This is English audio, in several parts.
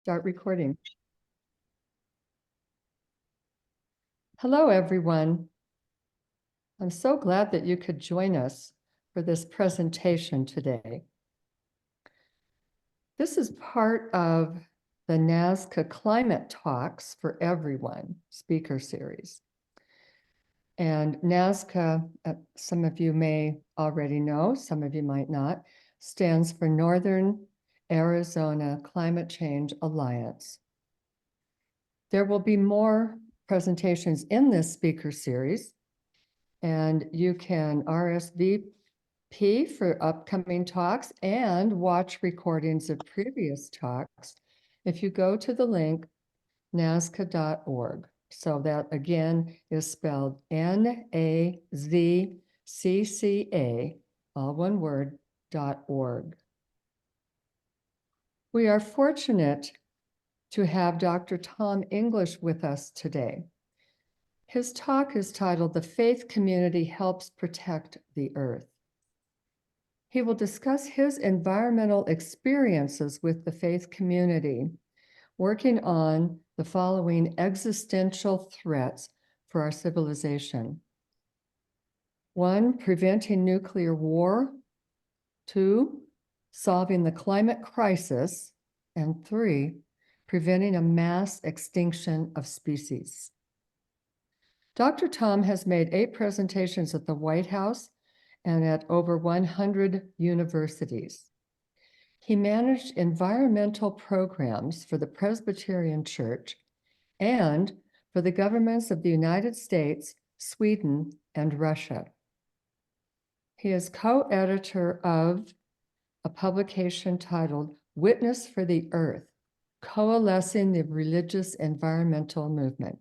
Start recording. Hello, everyone. I'm so glad that you could join us for this presentation today. This is part of the NASCA Climate Talks for Everyone speaker series. And NASCA, some of you may already know, some of you might not, stands for Northern Arizona Climate Change Alliance. There will be more presentations in this speaker series, and you can RSVP for upcoming talks and watch recordings of previous talks if you go to the link nazca.org. So that again is spelled NAZCCA, all one word, .org. We are fortunate to have Dr. Tom English with us today. His talk is titled, "The Faith Community Helps Protect the Earth." He will discuss his environmental experiences with the faith community, working on the following existential threats for our civilization. 1, preventing nuclear war. 2, solving the climate crisis. And 3, preventing a mass extinction of species. Dr. Tom has made 8 presentations at the White House and at over 100 universities. He managed environmental programs for the Presbyterian Church and for the governments of the United States, Sweden, and Russia. He is co-editor of a publication titled Witness for the Earth, Coalescing the Religious Environmental Movement.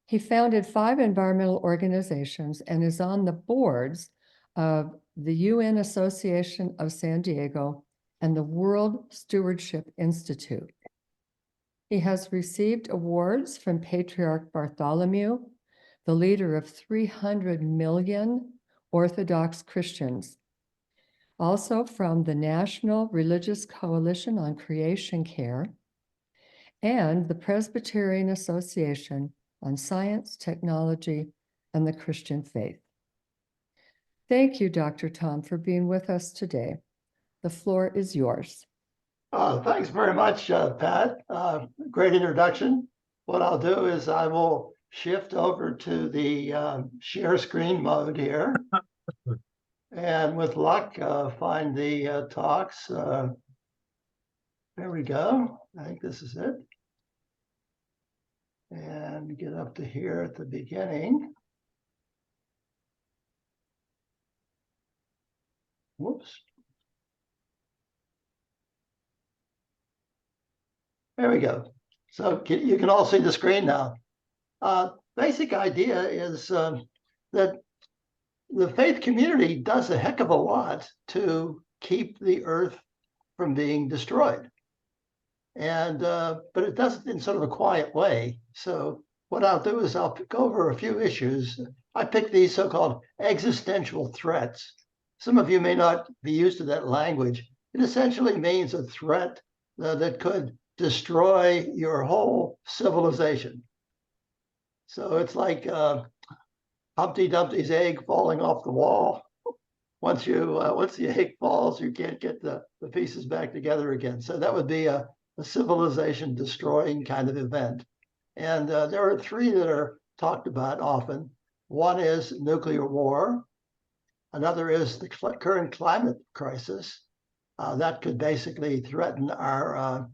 He founded 5 environmental organizations and is on the boards of the UN Association of San Diego and the World Stewardship Institute. He has received awards from Patriarch Bartholomew, the leader of 300 million Orthodox Christians, also from the National Religious Coalition on Creation Care, and the Presbyterian Association on Science, Technology, and the Christian Faith. Thank you, Dr. Tom, for being with us today. The floor is yours. Thanks very much, Pat. Great introduction. What I'll do is I will shift over to the share screen mode here. And with luck, find the talks. There we go. I think this is it. And get up to here at the beginning. Whoops. There we go. So you can all see the screen now. Basic idea is that the faith community does a heck of a lot to keep the earth from being destroyed. And but it does it in sort of a quiet way. So what I'll do is I'll go over a few issues. I picked these so-called existential threats. Some of you may not be used to that language. It essentially means a threat that could destroy your whole civilization. So it's like Humpty Dumpty's egg falling off the wall. Once the egg falls, you can't get the pieces back together again. So that would be a civilization destroying kind of event. And there are 3 that are talked about often. One is nuclear war. Another is the current climate crisis. That could basically threaten our,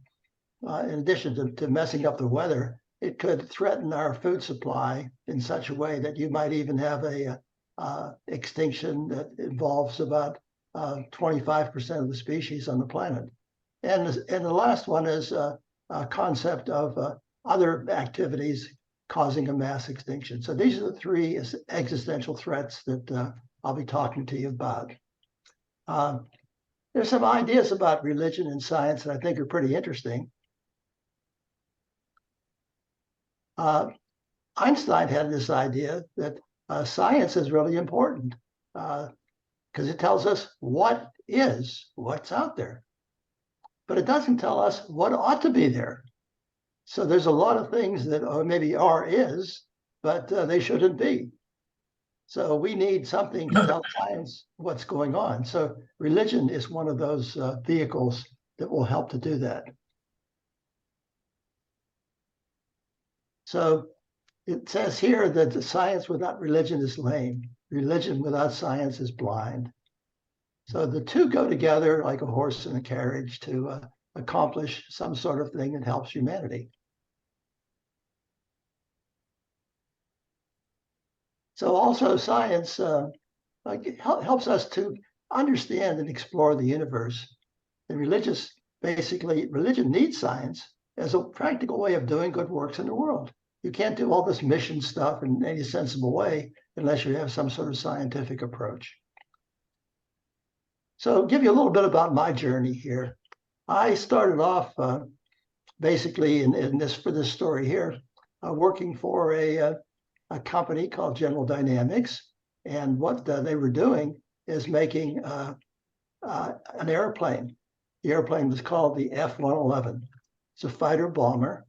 in addition to messing up the weather, it could threaten our food supply in such a way that you might even have a extinction that involves about 25% of the species on the planet. And the last one is a concept of other activities causing a mass extinction. So these are the 3 existential threats that I'll be talking to you about. There's some ideas about religion and science that I think are pretty interesting. Einstein had this idea that science is really important because it tells us what's out there. but it doesn't tell us what ought to be there. So there's a lot of things that maybe is, but they shouldn't be. So we need something to tell science what's going on. So religion is one of those vehicles that will help to do that. So it says here that the science without religion is lame. Religion without science is blind. So the two go together like a horse and a carriage to accomplish some sort of thing that helps humanity. So also science helps us to understand and explore the universe. And religion needs science as a practical way of doing good works in the world. You can't do all this mission stuff in any sensible way unless you have some sort of scientific approach. So I'll give you a little bit about my journey here. I started off basically for this story here, working for a company called General Dynamics. And what they were doing is making an airplane. The airplane was called the F-111. It's a fighter bomber.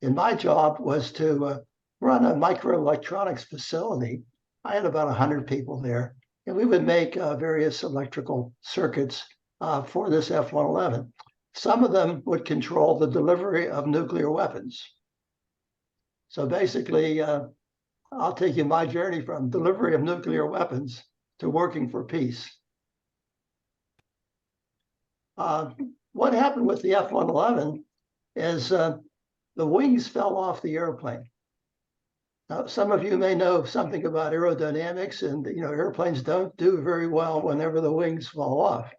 And my job was to run a microelectronics facility. I had about 100 people there. And we would make various electrical circuits for this F-111. Some of them would control the delivery of nuclear weapons. So basically, I'll take you my journey from delivery of nuclear weapons to working for peace. What happened with the F-111 is the wings fell off the airplane. Now, some of you may know something about aerodynamics, and airplanes don't do very well whenever the wings fall off.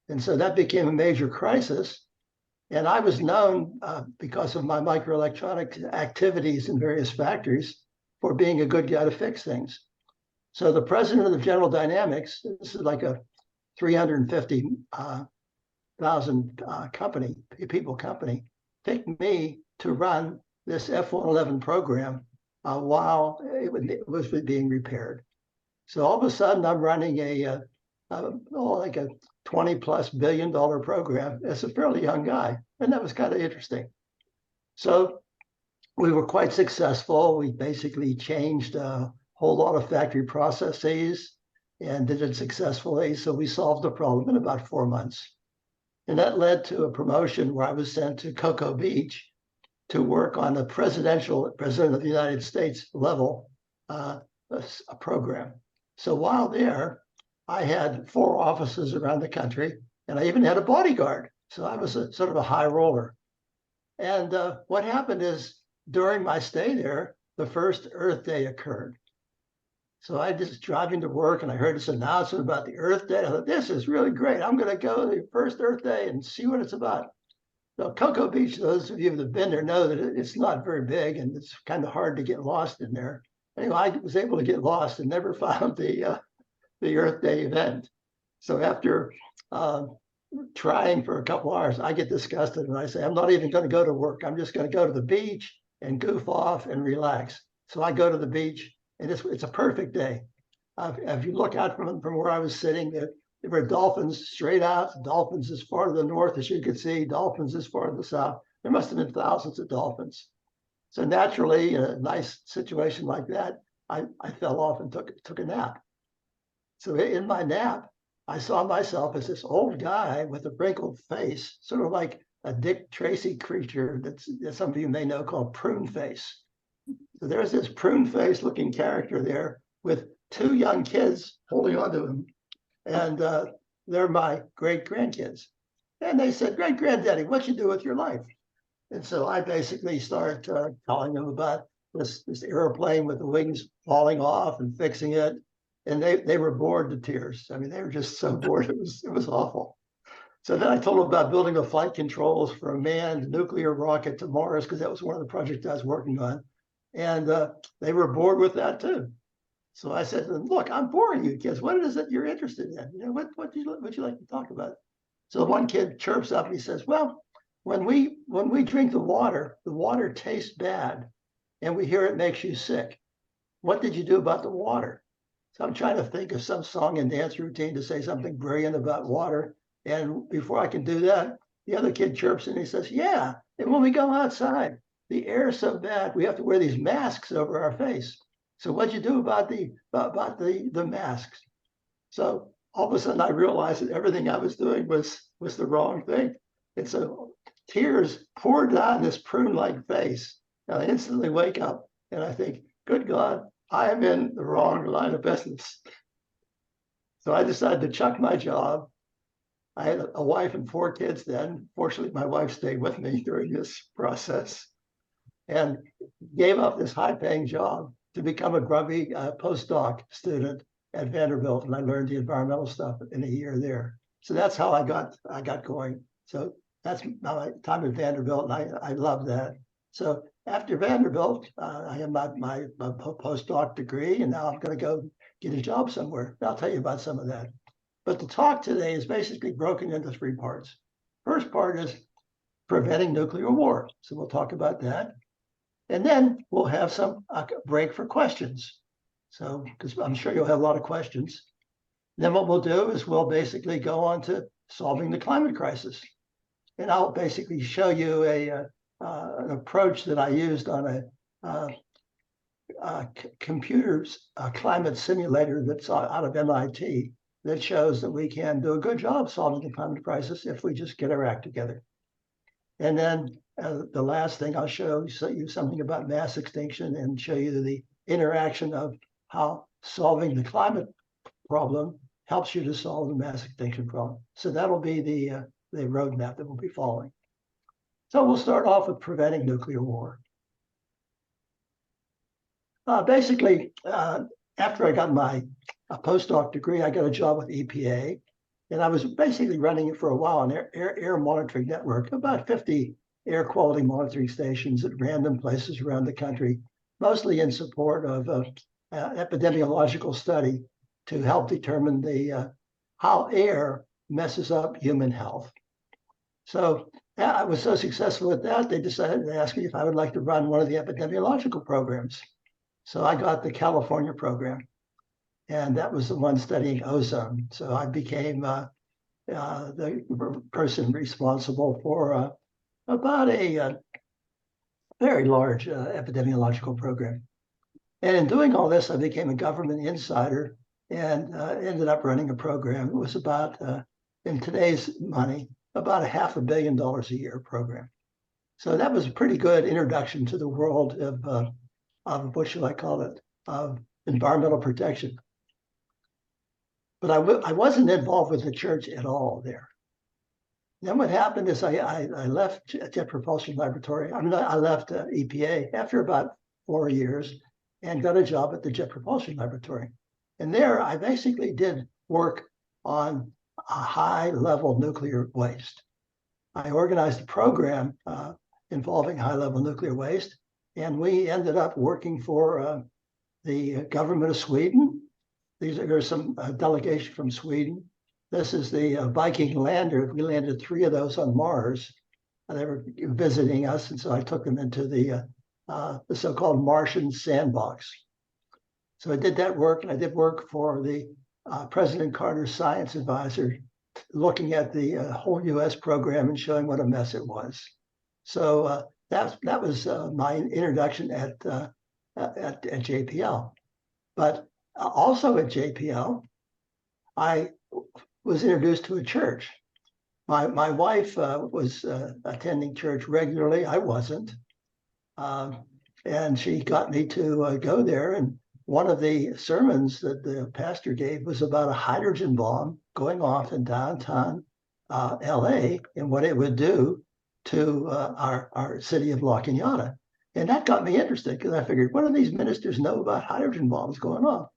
And so that became a major crisis. And I was known because of my microelectronic activities in various factories for being a good guy to fix things. So the president of the General Dynamics, this is like a 350,000 people company, picked me to run this F-111 program while it was being repaired. So all of a sudden, I'm running like a $20+ billion program as a fairly young guy, and that was kind of interesting. So we were quite successful. We basically changed a whole lot of factory processes and did it successfully. So we solved the problem in about 4 months. And that led to a promotion where I was sent to Cocoa Beach to work on the President of the United States level a program. So while there, I had 4 offices around the country, and I even had a bodyguard. So I was sort of a high roller. And what happened is during my stay there, the first Earth Day occurred. So I just driving to work and I heard this announcement about the Earth Day. I thought, this is really great. I'm going to go to the first Earth Day and see what it's about. So Cocoa Beach, those of you that have been there know that it's not very big and it's kind of hard to get lost in there. Anyway, I was able to get lost and never found the Earth Day event. So after trying for a couple hours, I get disgusted and I say, I'm not even going to go to work. I'm just going to go to the beach and goof off and relax. So I go to the beach and it's a perfect day. If you look out from where I was sitting, there were dolphins straight out, dolphins as far to the north as you could see, dolphins as far to the south. There must have been thousands of dolphins. So naturally, in a nice situation like that, I fell off and took a nap. So in my nap, I saw myself as this old guy with a wrinkled face, sort of like a Dick Tracy creature that some of you may know called Prune Face. So there's this prune face looking character there with 2 young kids holding onto him. And they're my great grandkids. And they said, great granddaddy, what you do with your life? And so I basically started telling them about this airplane with the wings falling off and fixing it. And they were bored to tears. I mean, they were just so bored. It was awful. So then I told them about building the flight controls for a manned nuclear rocket to Mars, because that was one of the projects I was working on. And they were bored with that too. So I said to them, look, I'm boring you kids. What is it you're interested in? What would you like to talk about? So one kid chirps up and he says, well, when we drink the water tastes bad and we hear it makes you sick. What did you do about the water? So I'm trying to think of some song and dance routine to say something brilliant about water. And before I can do that, the other kid chirps in and he says, yeah, and when we go outside, the air is so bad, we have to wear these masks over our face. So what'd you do about the masks? So all of a sudden I realized that everything I was doing was the wrong thing. And so tears poured down this prune-like face. And I instantly wake up and I think, good God, I am in the wrong line of business. So I decided to chuck my job. I had a wife and 4 kids then. Fortunately, my wife stayed with me during this process and gave up this high-paying job to become a grubby postdoc student at Vanderbilt, and I learned the environmental stuff in a year there. So that's how I got going. So that's my time at Vanderbilt, and I love that. So after Vanderbilt, I have my postdoc degree, and now I'm going to go get a job somewhere. And I'll tell you about some of that. But the talk today is basically broken into 3 parts. First part is preventing nuclear war. So we'll talk about that. And then we'll have some break for questions. So, because I'm sure you'll have a lot of questions. Then what we'll do is we'll basically go on to solving the climate crisis. And I'll basically show you an approach that I used on a computer's climate simulator that's out of MIT that shows that we can do a good job solving the climate crisis if we just get our act together. And then the last thing I'll show you something about mass extinction and show you the interaction of how solving the climate problem helps you to solve the mass extinction problem. So that'll be the roadmap that we'll be following. So we'll start off with preventing nuclear war. Basically, after I got my postdoc degree, I got a job with EPA. And I was basically running it for a while, an air monitoring network, about 50 air quality monitoring stations at random places around the country, mostly in support of epidemiological study to help determine how air messes up human health. So I was so successful at that, they decided to ask me if I would like to run one of the epidemiological programs. So I got the California program. And that was the one studying ozone. So I became the person responsible for about a very large epidemiological program. And in doing all this, I became a government insider and ended up running a program. It was about, in today's money, about $500 million a year program. So that was a pretty good introduction to the world of what should I call it, of environmental protection. But I wasn't involved with the church at all there. Then what happened is I left Jet Propulsion Laboratory. I left EPA after about 4 years and got a job at the Jet Propulsion Laboratory. And there I basically did work on a high-level nuclear waste. I organized a program involving high-level nuclear waste, and we ended up working for the government of Sweden. There's some delegation from Sweden. This is the Viking lander. We landed 3 of those on Mars. They were visiting us, and so I took them into the so-called Martian sandbox. So I did that work, and I did work for the President Carter's science advisor, looking at the whole U.S. program and showing what a mess it was. So that was my introduction at JPL. But also at JPL, I was introduced to a church. My wife was attending church regularly. I wasn't. And she got me to go there. And one of the sermons that the pastor gave was about a hydrogen bomb going off in downtown LA and what it would do to our city of La Cañada. And that got me interested because I figured, what do these ministers know about hydrogen bombs going off?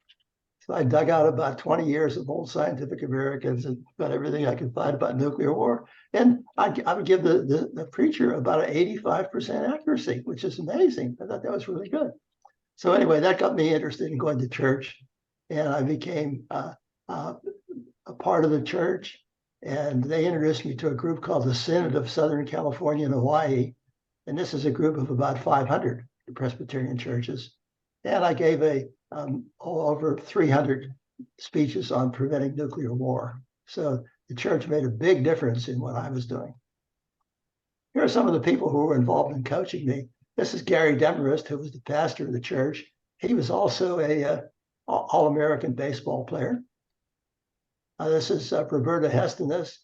So I dug out about 20 years of old Scientific Americans and about everything I could find about nuclear war. And I would give the preacher about an 85% accuracy, which is amazing. I thought that was really good. So anyway, that got me interested in going to church. And I became a part of the church. And they introduced me to a group called the Synod of Southern California and Hawaii. And this is a group of about 500 Presbyterian churches. And I gave over 300 speeches on preventing nuclear war. So the church made a big difference in what I was doing. here are some of the people who were involved in coaching me. This is Gary Demarest, who was the pastor of the church. He was also a All-American baseball player. This is Roberta Hestenes.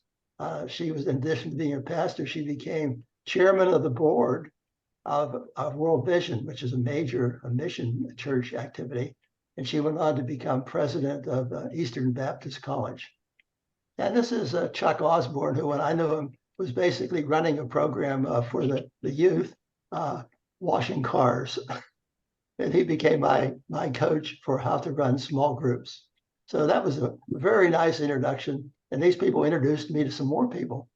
She was, in addition to being a pastor, she became chairman of the board of World Vision, which is a major mission church activity. And she went on to become president of Eastern Baptist College. And this is Chuck Osborne, who, when I knew him, was basically running a program for the youth, washing cars. And he became my coach for how to run small groups. So that was a very nice introduction. And these people introduced me to some more people,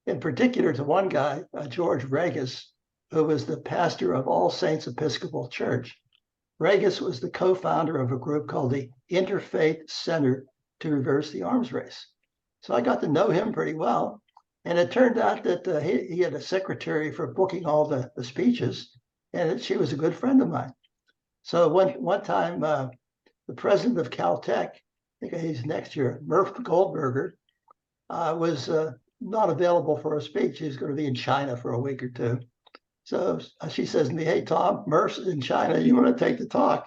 in particular to one guy, George Regis, who was the pastor of All Saints Episcopal Church. Regis was the co-founder of a group called the Interfaith Center to Reverse the Arms Race. So I got to know him pretty well. And it turned out that he had a secretary for booking all the speeches, and she was a good friend of mine. So one time, the president of Caltech, I think he's next year, Murph Goldberger, was not available for a speech. He's going to be in China for a week or two. So she says to me, "Hey, Tom, Murph's in China. You want to take the talk?"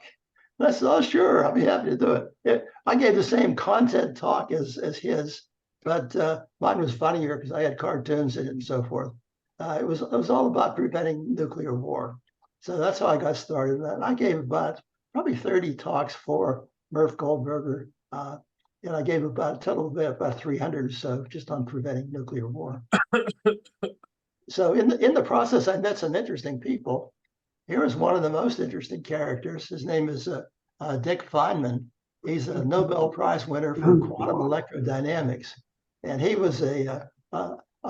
And I said, "Oh, sure, I'll be happy to do it." I gave the same content talk as his, but mine was funnier because I had cartoons in it and so forth. It was all about preventing nuclear war. So that's how I got started. And I gave about probably 30 talks for Murph Goldberger. And I gave about 300 or so just on preventing nuclear war. So in the process, I met some interesting people. Here is one of the most interesting characters. His name is Dick Feynman. He's a Nobel Prize winner for quantum electrodynamics. And he was a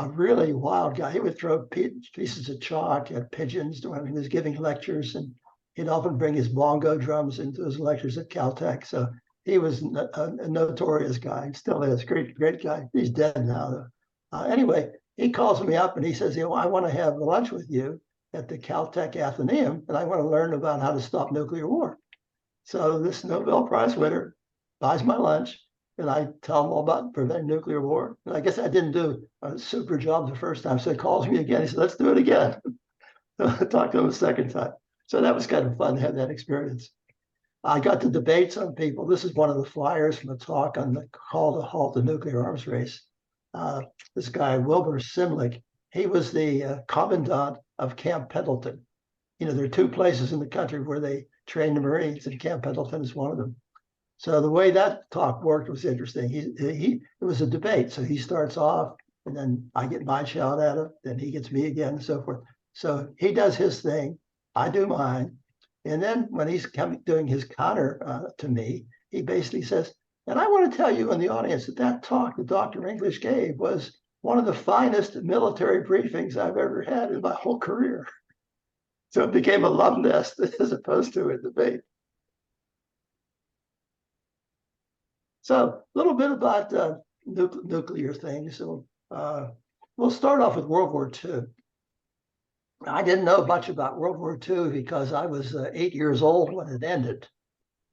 really wild guy. He would throw pieces of chalk at pigeons when he was giving lectures, and he'd often bring his bongo drums into his lectures at Caltech. So he was a notorious guy. He still is. Great guy. He's dead now, though. Anyway, he calls me up and he says, I want to have lunch with you at the Caltech Athenaeum, and I want to learn about how to stop nuclear war. So this Nobel Prize winner buys my lunch, and I tell him all about preventing nuclear war. And I guess I didn't do a super job the first time, so he calls me again. He said, "Let's do it again." So I talked to him a second time. So that was kind of fun to have that experience. I got to debate some people. This is one of the flyers from a talk on the call to halt the nuclear arms race. This guy, Wilbur Simlick, he was the commandant of Camp Pendleton. There are two places in the country where they train the Marines, and Camp Pendleton is one of them. So the way that talk worked was interesting. It was a debate. So he starts off, and then I get my shout at him, then he gets me again, and so forth. So he does his thing, I do mine. And then when he's doing his counter to me, he basically says, "And I want to tell you in the audience that talk that Dr. English gave was one of the finest military briefings I've ever had in my whole career." So it became a love nest as opposed to a debate. So a little bit about nuclear things. So we'll start off with World War II. I didn't know much about World War II because I was 8 years old when it ended.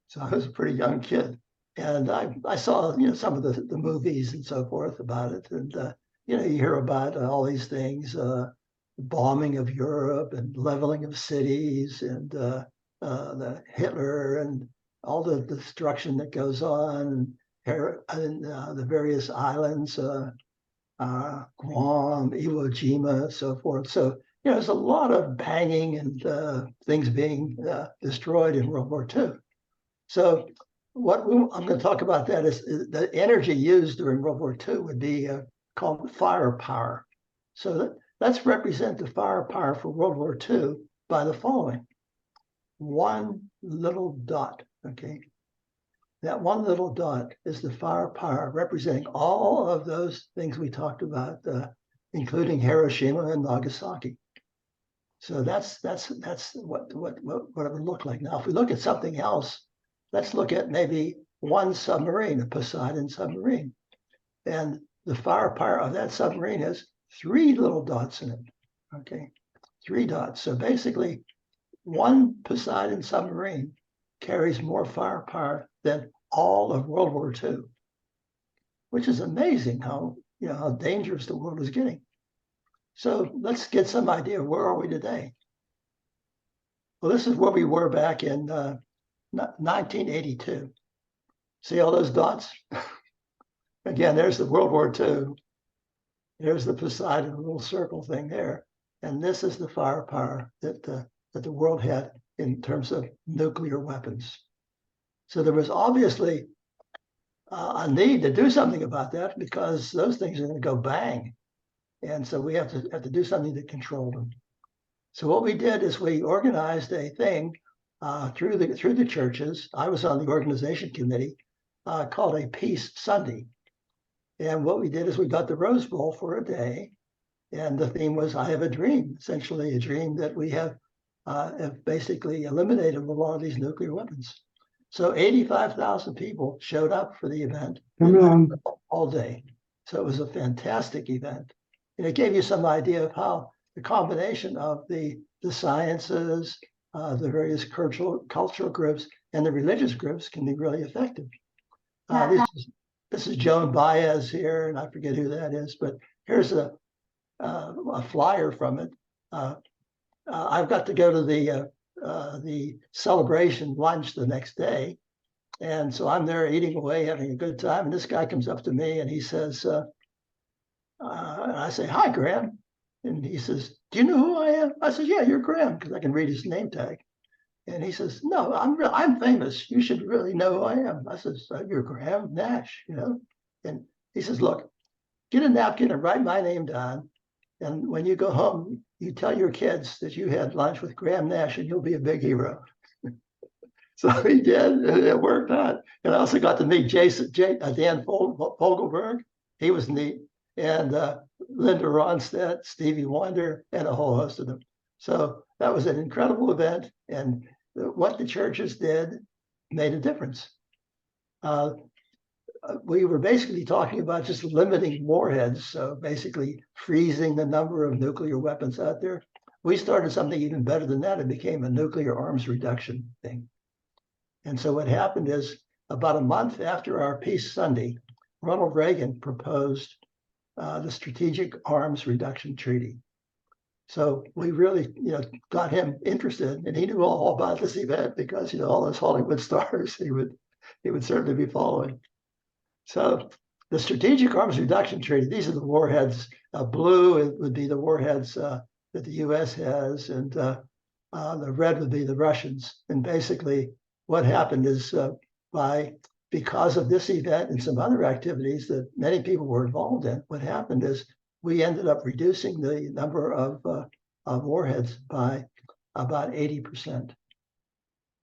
So I was a pretty young kid. And I saw, some of the movies and so forth about it. And, you hear about all these things, bombing of Europe and leveling of cities and the Hitler and all the destruction that goes on and the various islands, Guam, Iwo Jima, so forth. So, there's a lot of banging and things being destroyed in World War II. So I'm going to talk about that is the energy used during World War II would be called firepower. So let's represent the firepower for World War II by the following. One little dot, okay? That one little dot is the firepower representing all of those things we talked about, including Hiroshima and Nagasaki. So that's what it would look like. Now, if we look at something else, let's look at maybe one submarine, a Poseidon submarine. And the firepower of that submarine has 3 little dots in it, okay? 3 dots. So basically, one Poseidon submarine carries more firepower than all of World War II, which is amazing how dangerous the world is getting. So let's get some idea of where are we today. Well, this is where we were back in 1982. See all those dots? Again, there's the World War II. There's the Poseidon little circle thing there. And this is the firepower that the world had in terms of nuclear weapons. So there was obviously a need to do something about that because those things are going to go bang. And so we have to do something to control them. So what we did is we organized a thing through the churches. I was on the organization committee called a Peace Sunday. And what we did is we got the Rose Bowl for a day. And the theme was, I have a dream, essentially a dream that we have basically eliminated a lot of these nuclear weapons. So 85,000 people showed up for the event all day. So it was a fantastic event. And it gave you some idea of how the combination of the sciences, the various cultural groups, and the religious groups can be really effective. This is Joan Baez here, and I forget who that is, but here's a flyer from it. I've got to go to the celebration lunch the next day. And so I'm there eating away, having a good time. And this guy comes up to me and he says, and I say, hi, Graham. And he says, do you know who I am? I said, yeah, you're Graham, because I can read his name tag. And he says, no, I'm famous. You should really know who I am. I says, you're Graham Nash, you know? And he says, look, get a napkin and write my name down. And when you go home, you tell your kids that you had lunch with Graham Nash and you'll be a big hero. So he did, and it worked out. And I also got to meet Dan Fogelberg. He was neat. And Linda Ronstadt, Stevie Wonder, and a whole host of them. So that was an incredible event. And what the churches did made a difference. We were basically talking about just limiting warheads, so basically freezing the number of nuclear weapons out there. We started something even better than that. It became a nuclear arms reduction thing. And so what happened is about a month after our Peace Sunday, Ronald Reagan proposed the Strategic Arms Reduction Treaty. So we really, got him interested, and he knew all about this event because, all those Hollywood stars he would certainly be following. So the Strategic Arms Reduction Treaty, these are the warheads. Blue it would be the warheads that the U.S. has, and the red would be the Russians. And basically what happened is because of this event and some other activities that many people were involved in, what happened is we ended up reducing the number of warheads by about 80%.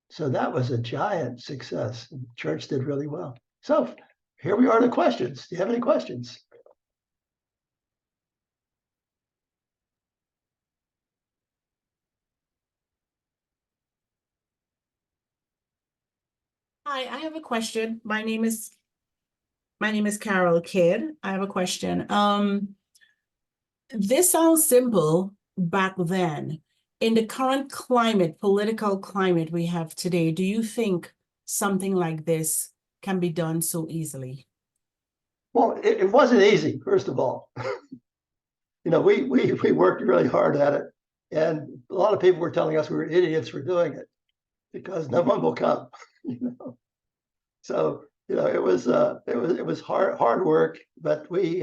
So that was a giant success. The church did really well. So here we are to questions. Do you have any questions? Hi, I have a question. My name is Carol Kidd. I have a question. This sounds simple back then. In the current climate, political climate we have today, do you think something like this can be done so easily? Well, it wasn't easy, first of all. We worked really hard at it. And a lot of people were telling us we were idiots for doing it because no one will come, So, it was hard work, but we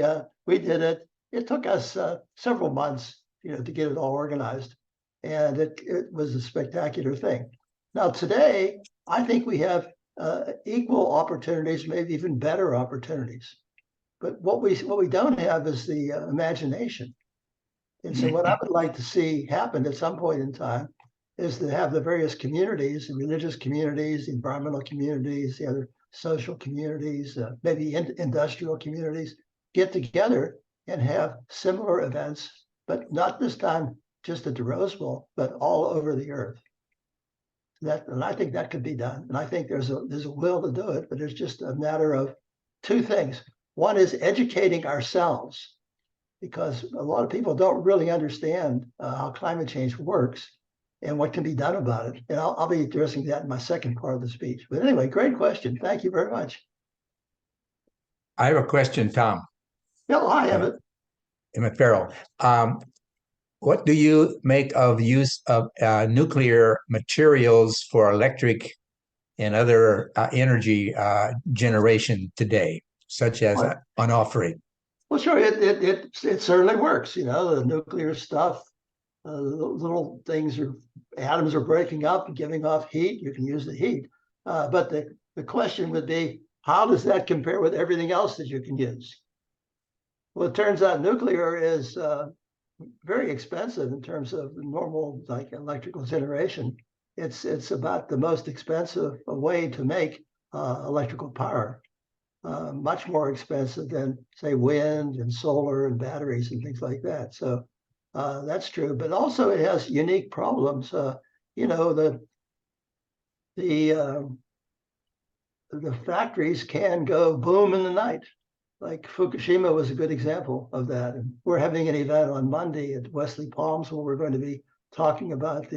did it. It took us several months, to get it all organized. And it was a spectacular thing. Now, today, I think we have equal opportunities, maybe even better opportunities. But what we don't have is the imagination. And so what I would like to see happen at some point in time is to have the various communities, the religious communities, the environmental communities, the other social communities, maybe industrial communities, get together and have similar events, but not this time just at the Rose Bowl, but all over the earth. And I think that could be done. And I think there's a will to do it, but it's just a matter of two things. One is educating ourselves, because a lot of people don't really understand how climate change works and what can be done about it. And I'll be addressing that in my second part of the speech. But anyway, great question. Thank you very much. I have a question, Tom. No, I have it. Emmett Farrell. what do you make of use of nuclear materials for electric and other energy generation today, such as on offering? Well, sure, it certainly works. You know, the nuclear stuff, little things atoms are breaking up and giving off heat. You can use the heat. But the question would be, how does that compare with everything else that you can use? Well, it turns out nuclear is very expensive in terms of normal, like, electrical generation. It's about the most expensive way to make electrical power. Much more expensive than, say, wind and solar and batteries and things like that. So that's true. But also it has unique problems. You know, the factories can go boom in the night. Like Fukushima was a good example of that. And we're having an event on Monday at Wesley Palms where we're going to be talking about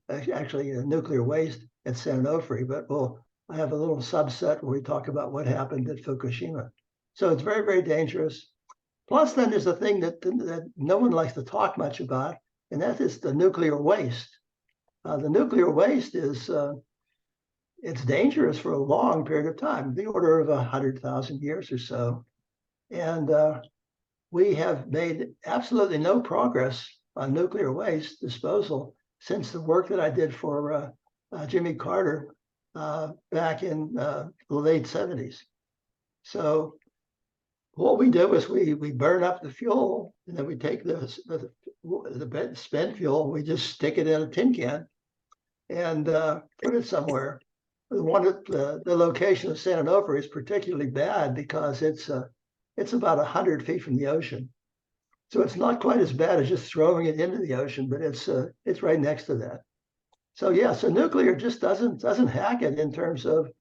actually nuclear waste at San Onofre, but I have a little subset where we talk about what happened at Fukushima. So it's very, very dangerous. Plus, then there's a thing that no one likes to talk much about, and that is the nuclear waste. The nuclear waste is it's dangerous for a long period of time, the order of 100,000 years or so. And we have made absolutely no progress on nuclear waste disposal since the work that I did for Jimmy Carter back in the late 70s. So what we do is we burn up the fuel, and then we take the spent fuel, we just stick it in a tin can and put it somewhere. The one at the location of San Onofre is particularly bad because it's about 100 feet from the ocean. So it's not quite as bad as just throwing it into the ocean, but it's right next to that. So yeah, so nuclear just doesn't hack it in terms of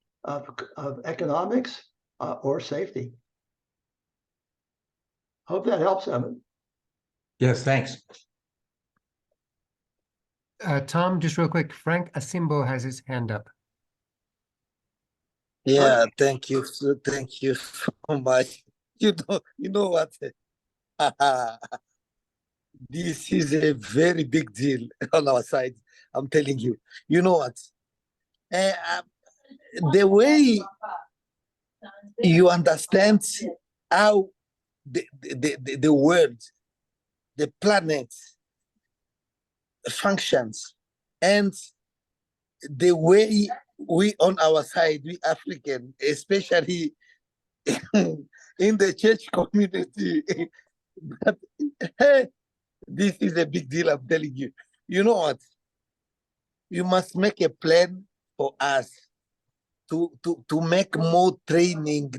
economics or safety. Hope that helps, Emmett. Yes, thanks. Tom, just real quick, Frank Asimbo has his hand up. Yeah, thank you so much. You know what? This is a very big deal on our side. I'm telling you. You know what? The way you understand how the world, the planet functions, and the way we on our side, we African, especially in the church community, but, hey, this is a big deal, I'm telling you. You know what? You must make a plan for us to make more training,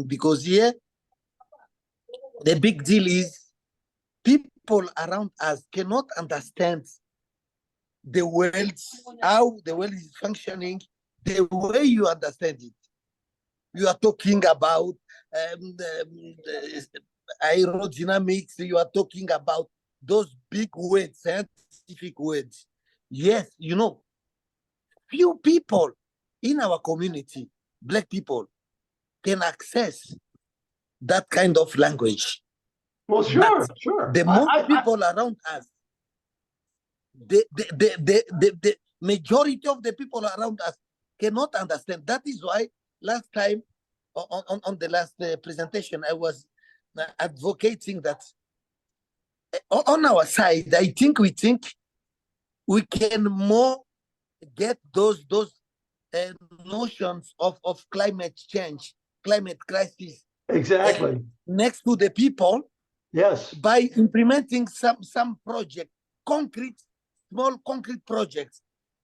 because here, the big deal is people around us cannot understand the world, how the world is functioning, the way you understand it. You are talking about aerodynamics, you are talking about those big words, scientific words. Yes, you know, few people in our community, Black people, can access that kind of language. Well, sure, But sure. the more people around us, the majority of the people around us cannot understand. That is why last time on the last presentation, I was advocating that on our side, I think we can more get those notions of climate change, climate crisis. Exactly. Next to the people. Yes. By implementing some project, small concrete projects.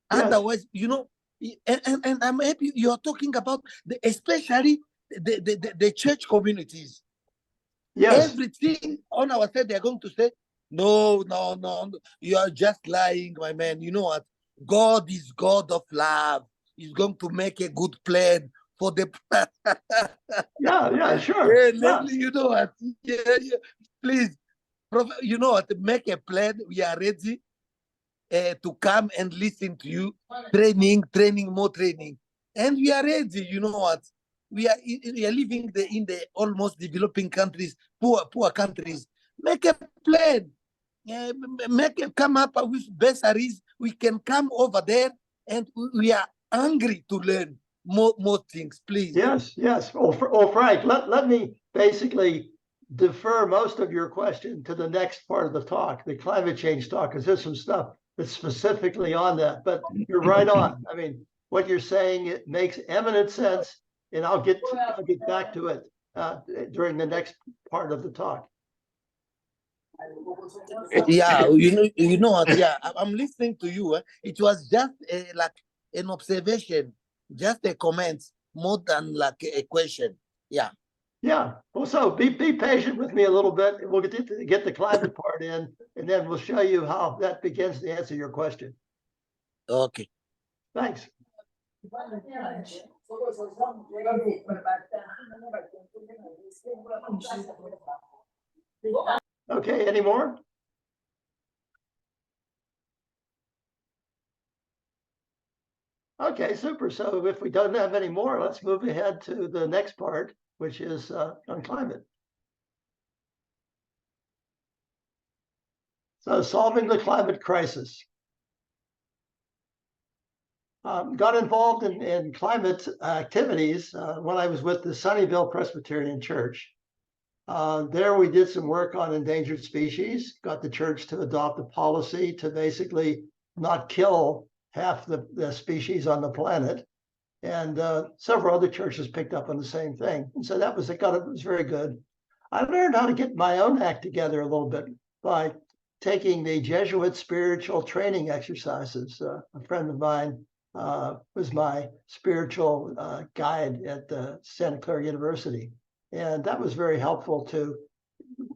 Yes. Otherwise, you know, and I'm happy you are talking about especially the church communities. Yes. Everything on our side, they're going to say, no, you are just lying, my man. You know what? God is God of love. He's going to make a good plan for the yeah, sure. Yeah, Leslie, you know what? Yeah. Please, you know what? Make a plan. We are ready to come and listen to you. Training, more training. And we are ready. You know what? We are living in the almost developing countries, poor countries. make a plan. Come up with bursaries. We can come over there, and we are hungry to learn more things, please. Yes, yes. Well, Frank, let me basically defer most of your question to the next part of the talk, the climate change talk, because there's some stuff that's specifically on that. But you're right on. I mean, what you're saying, it makes eminent sense, and I'll get back to it during the next part of the talk. Yeah, you know what? Yeah, I'm listening to you. It was just like an observation, just a comment, more than like a question. Yeah. Yeah. Well, so be patient with me a little bit. We'll get the climate part in, and then we'll show you how that begins to answer your question. Okay. Thanks. Okay, any more? Okay, super. So if we don't have any more, let's move ahead to the next part, which is on climate. So solving the climate crisis. Got involved in climate activities when I was with the Sunnyvale Presbyterian Church. There we did some work on endangered species, got the church to adopt a policy to basically not kill half the species on the planet. And several other churches picked up on the same thing. And so that was, it was very good. I learned how to get my own act together a little bit by taking the Jesuit spiritual training exercises. A friend of mine was my spiritual guide at Santa Clara University. And that was very helpful to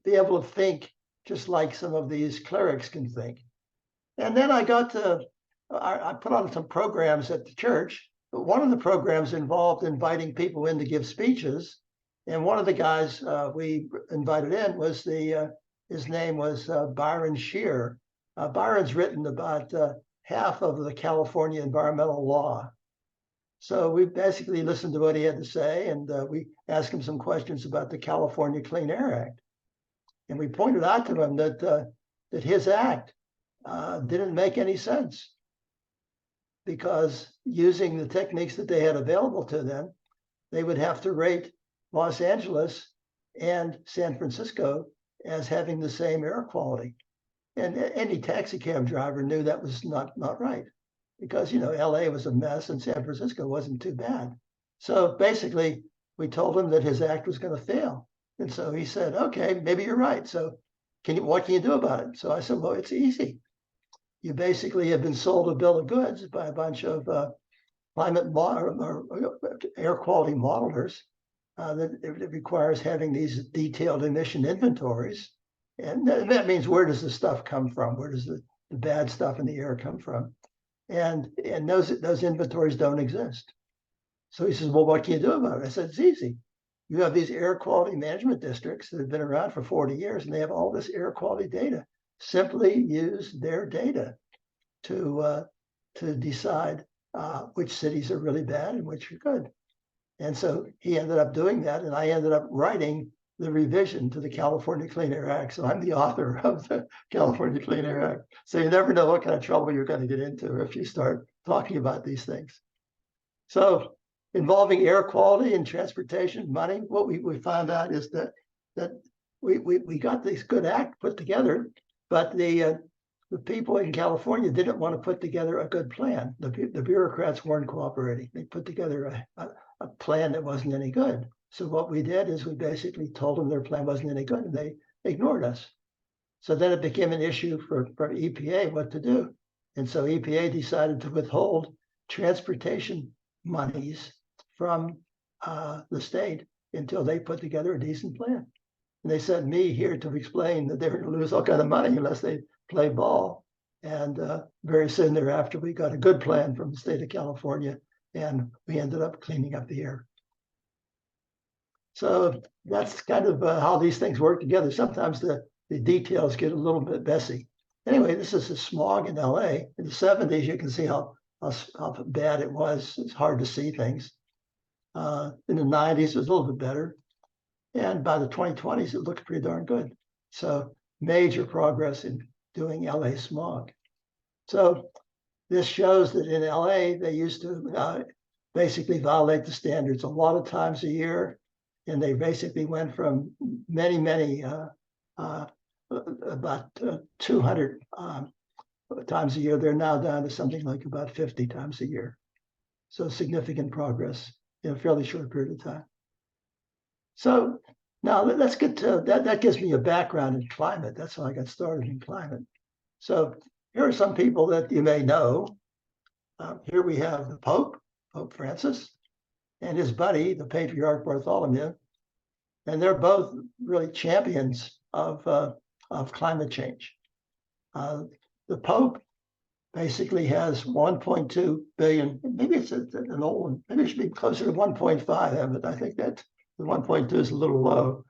be able to think just like some of these clerics can think. And then I put on some programs at the church, but one of the programs involved inviting people in to give speeches. And one of the guys we invited in was his name was Byron Shear. Byron's written about half of the California environmental law. So we basically listened to what he had to say, and we asked him some questions about the California Clean Air Act. And we pointed out to him that his act didn't make any sense, because using the techniques that they had available to them, they would have to rate Los Angeles and San Francisco as having the same air quality. And any taxi cab driver knew that was not right, because, you know, LA was a mess and San Francisco wasn't too bad. So basically, we told him that his act was going to fail. And so he said, okay, maybe you're right. So what can you do about it? So I said, well, it's easy. You basically have been sold a bill of goods by a bunch of climate or air quality modelers that it requires having these detailed emission inventories. And that means, where does the stuff come from? Where does the bad stuff in the air come from? And those inventories don't exist. So he says, well, what can you do about it? I said, it's easy. You have these air quality management districts that have been around for 40 years, and they have all this air quality data. Simply use their data to decide which cities are really bad and which are good. And so he ended up doing that, and I ended up writing the revision to the California Clean Air Act. So I'm the author of the California Clean Air Act. So you never know what kind of trouble you're going to get into if you start talking about these things. So involving air quality and transportation, money, what we found out is that we got this good act put together, but the people in California didn't want to put together a good plan. The bureaucrats weren't cooperating. They put together a plan that wasn't any good. So what we did is we basically told them their plan wasn't any good, and they ignored us. So then it became an issue for EPA what to do. And so EPA decided to withhold transportation monies from the state until they put together a decent plan. And they sent me here to explain that they were going to lose all kind of money unless they play ball. And very soon thereafter, we got a good plan from the state of California, and we ended up cleaning up the air. So that's kind of how these things work together. Sometimes the details get a little bit messy. Anyway, this is the smog in LA. In the 70s, you can see how bad it was. It's hard to see things. In the 90s, it was a little bit better. And by the 2020s, it looked pretty darn good. So major progress in doing LA smog. So this shows that in LA, they used to basically violate the standards a lot of times a year. And they basically went from many, about 200 times a year. They're now down to something like about 50 times a year. So significant progress in a fairly short period of time. So now let's get to that. That gives me a background in climate. That's how I got started in climate. So here are some people that you may know. Here we have the Pope Francis, and his buddy, the Patriarch Bartholomew. And they're both really champions of climate change. The Pope basically has 1.2 billion, maybe it's an old one, maybe it should be closer to 1.5, but I think that the 1.2 is a little low.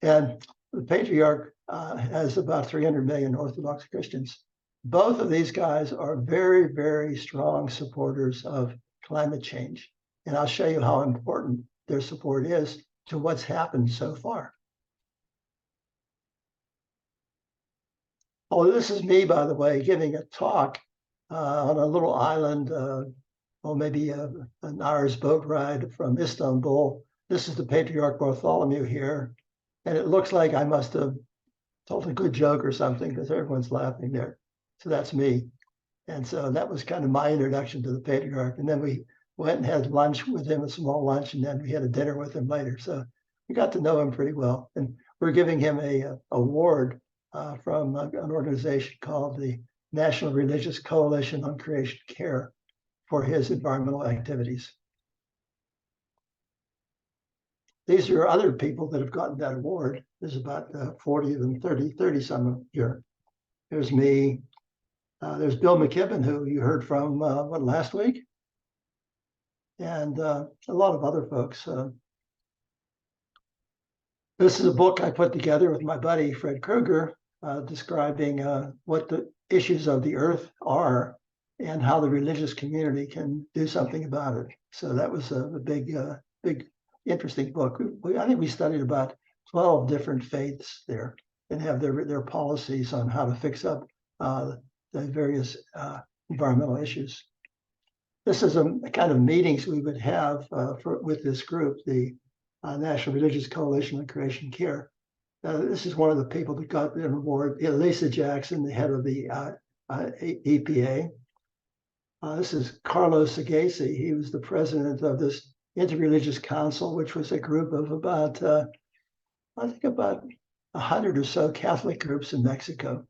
And the Patriarch has about 300 million Orthodox Christians. Both of these guys are very, very strong supporters of climate change. And I'll show you how important their support is to what's happened so far. Oh, this is me, by the way, giving a talk on a little island, maybe an hour's boat ride from Istanbul. This is the Patriarch Bartholomew here. And it looks like I must have told a good joke or something because everyone's laughing there. So that's me. And so that was kind of my introduction to the Patriarch. And then we went and had lunch with him, a small lunch, and then we had a dinner with him later. So we got to know him pretty well. And we're giving him a award from an organization called the National Religious Coalition on Creation Care for his environmental activities. These are other people that have gotten that award. There's about 40 of them, 30 some here. There's me. There's Bill McKibben, who you heard from last week? And a lot of other folks. This is a book I put together with my buddy, Fred Kruger, describing what the issues of the earth are and how the religious community can do something about it. So that was a big, interesting book. I think we studied about 12 different faiths there and have their policies on how to fix up the various environmental issues. This is a kind of meetings we would have with this group, the National Religious Coalition on Creation Care. This is one of the people that got the award, Lisa Jackson, the head of the EPA. This is Carlos Sagasi. He was the president of this Interreligious Council, which was a group of about, I think about 100 or so Catholic groups in Mexico.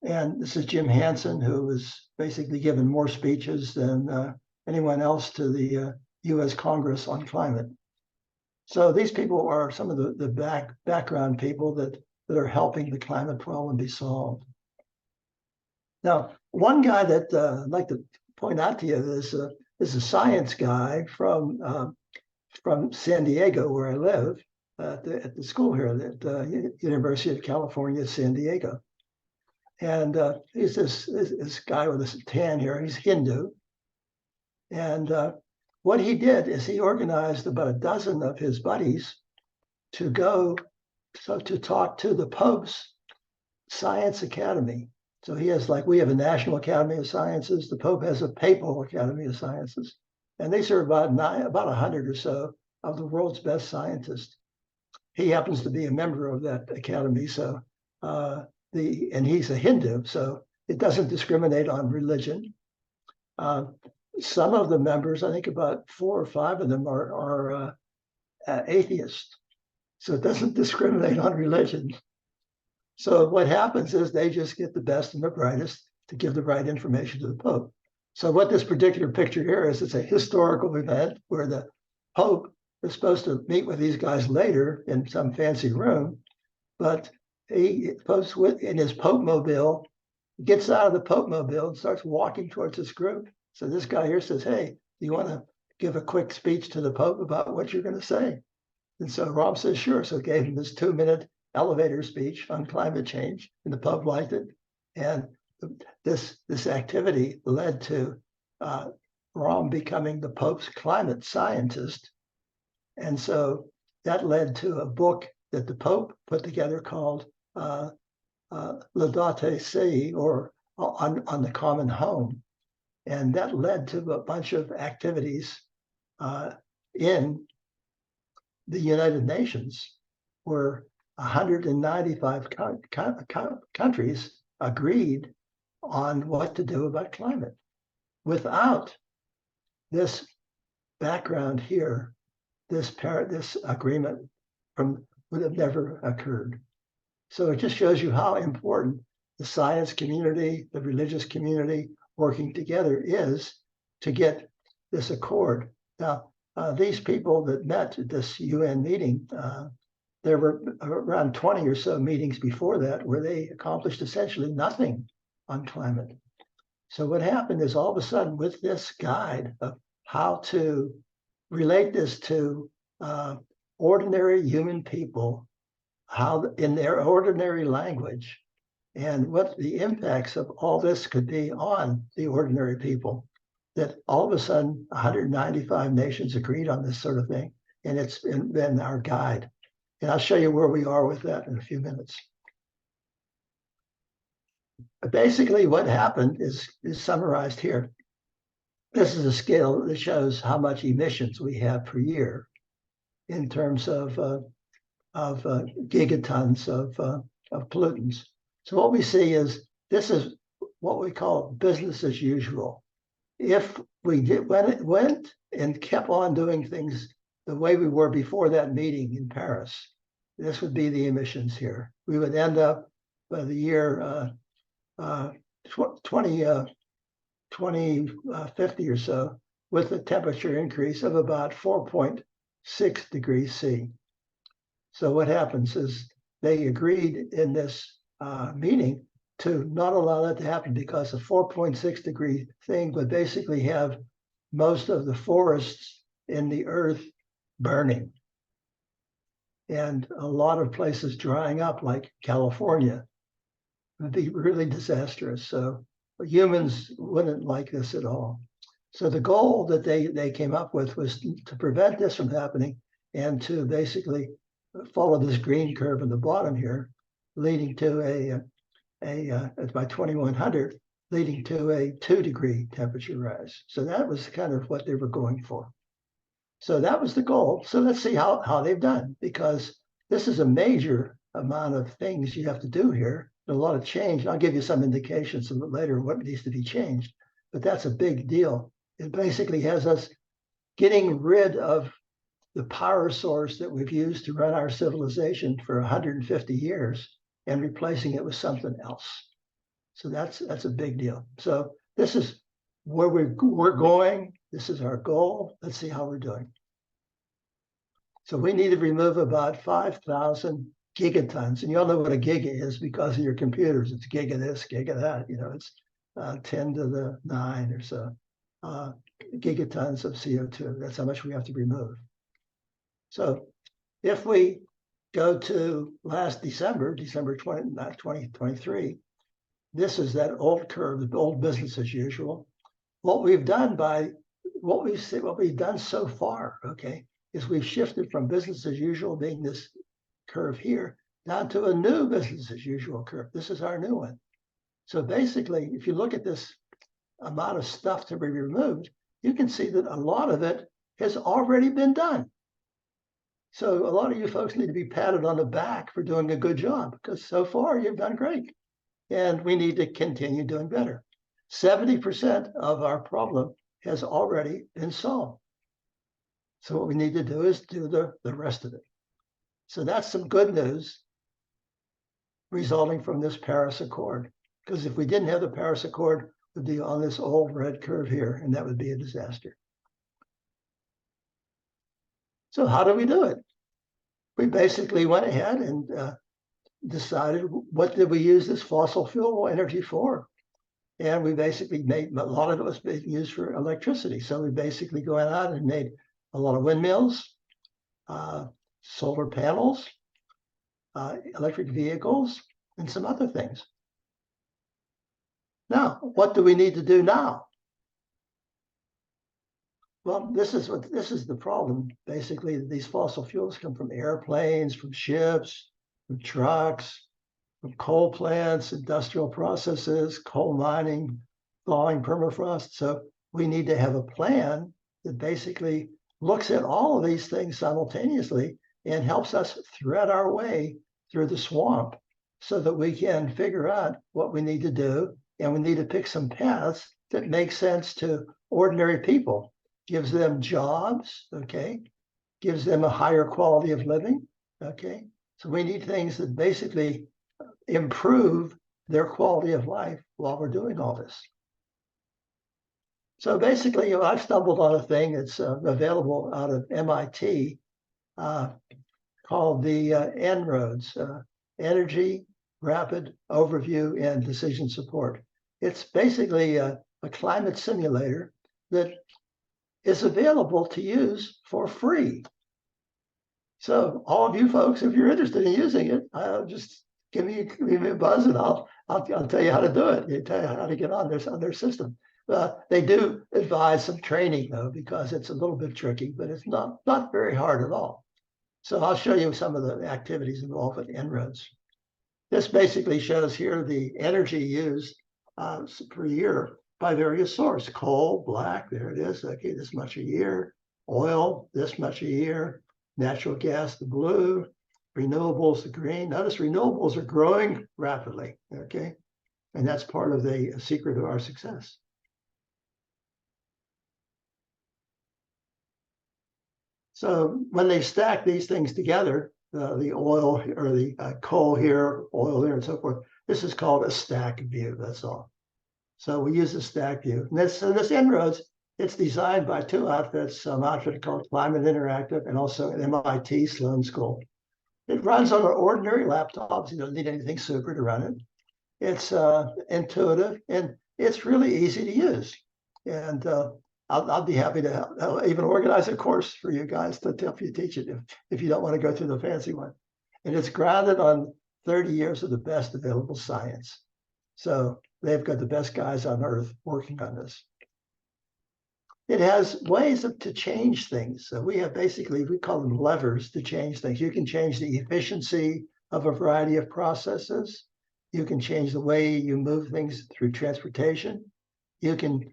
And this is Jim Hansen, who was basically given more speeches than anyone else to the US Congress on climate. So these people are some of the background people that are helping the climate problem be solved. Now, one guy that I'd like to point out to you is a science guy from San Diego, where I live, at the school here at the University of California, San Diego. And he's this guy with this tan here. He's Hindu. And what he did is he organized about a dozen of his buddies to go to talk to the Pope's Science Academy. So he has, like, we have a National Academy of Sciences. The Pope has a Papal Academy of Sciences. And these are about 100 or so of the world's best scientists. He happens to be a member of that academy. So and he's a Hindu, so it doesn't discriminate on religion. Some of the members, I think about 4 or 5 of them are atheists. So it doesn't discriminate on religion. So what happens is they just get the best and the brightest to give the right information to the Pope. So what this particular picture here is, it's a historical event where the Pope is supposed to meet with these guys later in some fancy room, but he posts in his Pope mobile, gets out of the Pope mobile and starts walking towards this group. So this guy here says, "Hey, do you want to give a quick speech to the Pope about what you're going to say?" And so Rob says, "Sure." So gave him this 2-minute elevator speech on climate change, and the Pope liked it. And this activity led to Rom becoming the Pope's climate scientist. And so that led to a book that the Pope put together called Laudate Si, or on the common home. And that led to a bunch of activities in the United Nations, where 195 countries agreed on what to do about climate. Without this background here, this agreement would have never occurred. So it just shows you how important the science community, the religious community working together is to get this accord. Now, these people that met at this UN meeting, there were around 20 or so meetings before that where they accomplished essentially nothing on climate. So what happened is all of a sudden, with this guide of how to relate this to ordinary human people, how in their ordinary language, and what the impacts of all this could be on the ordinary people, that all of a sudden 195 nations agreed on this sort of thing, and it's been our guide. And I'll show you where we are with that in a few minutes. But basically what happened is summarized here. This is a scale that shows how much emissions we have per year in terms of gigatons of pollutants. So what we see is this is what we call business as usual. If we went and kept on doing things the way we were before that meeting in Paris, this would be the emissions here. We would end up by the year 2050 or so with a temperature increase of about 4.6 degrees C. So what happens is they agreed in this meeting to not allow that to happen, because the 4.6 degree thing would basically have most of the forests in the earth burning, and a lot of places drying up, like California. It would be really disastrous. So humans wouldn't like this at all. So the goal that they came up with was to prevent this from happening, and to basically follow this green curve in the bottom here, leading to by 2100, leading to a 2 degree temperature rise. So that was kind of what they were going for. So that was the goal. So let's see how they've done, because this is a major amount of things you have to do here, a lot of change. I'll give you some indications a little later what needs to be changed, but that's a big deal. It basically has us getting rid of the power source that we've used to run our civilization for 150 years and replacing it with something else. So that's a big deal. So this is where we're going. This is our goal. Let's see how we're doing. So we need to remove about 5,000 gigatons. And you all know what a giga is because of your computers. It's giga this, giga that. You know, it's 10 to the 9 or so gigatons of CO2. That's how much we have to remove. So if we go to last December 2023, this is that old curve, the old business as usual. What we've done what we've done so far, okay, is we've shifted from business as usual being this curve here down to a new business as usual curve. This is our new one. So basically, if you look at this amount of stuff to be removed, you can see that a lot of it has already been done. So a lot of you folks need to be patted on the back for doing a good job, because so far you've done great. And we need to continue doing better. 70% of our problem has already been solved. So what we need to do is do the rest of it. So that's some good news resulting from this Paris Accord. Because if we didn't have the Paris Accord, we'd be on this old red curve here, and that would be a disaster. So how do we do it? We basically went ahead and decided, what did we use this fossil fuel energy for? And we basically made, a lot of it was being used for electricity. So we basically went out and made a lot of windmills, solar panels, electric vehicles, and some other things. Now, what do we need to do now? Well, this is the problem. Basically, these fossil fuels come from airplanes, from ships, from trucks, from coal plants, industrial processes, coal mining, thawing permafrost. So we need to have a plan that basically looks at all of these things simultaneously and helps us thread our way through the swamp so that we can figure out what we need to do. And we need to pick some paths that make sense to ordinary people, gives them jobs, okay, gives them a higher quality of living, okay. So we need things that basically improve their quality of life while we're doing all this. So basically, I've stumbled on a thing that's available out of MIT called the En-ROADS, Energy, Rapid Overview, and Decision Support. It's basically a climate simulator that is available to use for free. So all of you folks, if you're interested in using it, just give me a buzz and I'll tell you how to do it. I'll tell you how to get on their system. They do advise some training though, because it's a little bit tricky, but it's not very hard at all. So I'll show you some of the activities involved with En-ROADS. This basically shows here the energy used per year by various sources. Coal, black, there it is. Okay, this much a year. Oil, this much a year. Natural gas, the blue. Renewables, the green. Notice renewables are growing rapidly. Okay, and that's part of the secret of our success. So when they stack these things together, the oil or the coal here, oil there, and so forth, this is called a stack view. That's all. So we use the stack view. And this En-ROADS, it's designed by two outfits, some outfit called Climate Interactive and also an MIT Sloan School. It runs on ordinary laptops. You don't need anything super to run it. It's intuitive and it's really easy to use. And I'll be happy to even organize a course for you guys to help you teach it if you don't want to go through the fancy one. And it's grounded on 30 years of the best available science. So they've got the best guys on earth working on this. It has ways to change things. So we have basically, we call them levers to change things. You can change the efficiency of a variety of processes. You can change the way you move things through transportation. You can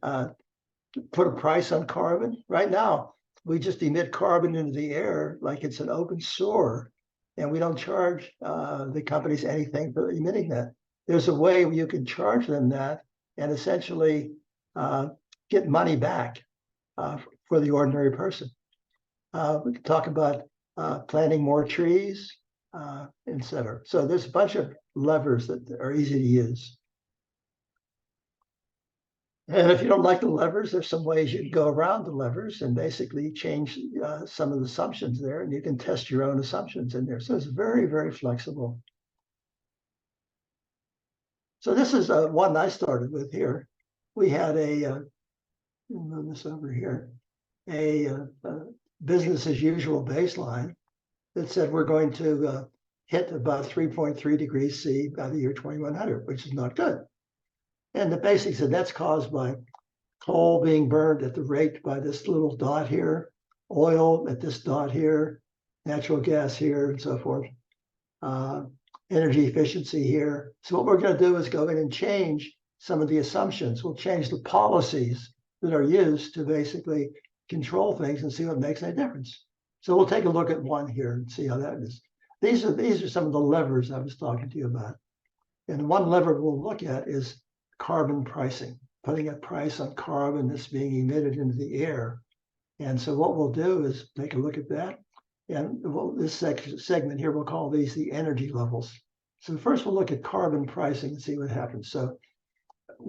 put a price on carbon. Right now, we just emit carbon into the air like it's an open sewer, and we don't charge the companies anything for emitting that. There's a way where you can charge them that and essentially get money back for the ordinary person. We can talk about planting more trees, etc. So there's a bunch of levers that are easy to use. And if you don't like the levers, there's some ways you can go around the levers and basically change some of the assumptions there, and you can test your own assumptions in there. So it's very, very flexible. So this is one I started with here. We had move this over here, a business as usual baseline that said we're going to hit about 3.3 degrees C by the year 2100, which is not good. And the basics of that's caused by coal being burned at the rate by this little dot here, oil at this dot here, natural gas here, and so forth. Energy efficiency here. So what we're going to do is go in and change some of the assumptions. We'll change the policies that are used to basically control things and see what makes any difference. So we'll take a look at one here and see how that is. These are some of the levers I was talking to you about. And one lever we'll look at is carbon pricing, putting a price on carbon that's being emitted into the air. And so what we'll do is take a look at that. And this segment here, we'll call these the energy levels. So first we'll look at carbon pricing and see what happens. So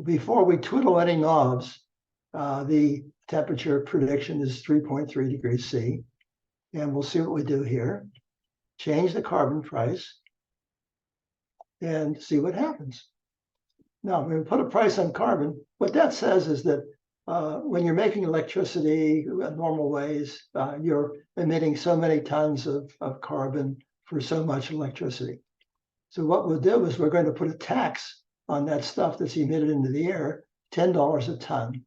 before we twiddle any knobs, the temperature prediction is 3.3 degrees C. And we'll see what we do here. Change the carbon price and see what happens. Now, when we put a price on carbon, what that says is that when you're making electricity in normal ways, you're emitting so many tons of carbon for so much electricity. So what we'll do is we're going to put a tax on that stuff that's emitted into the air, $10 a ton.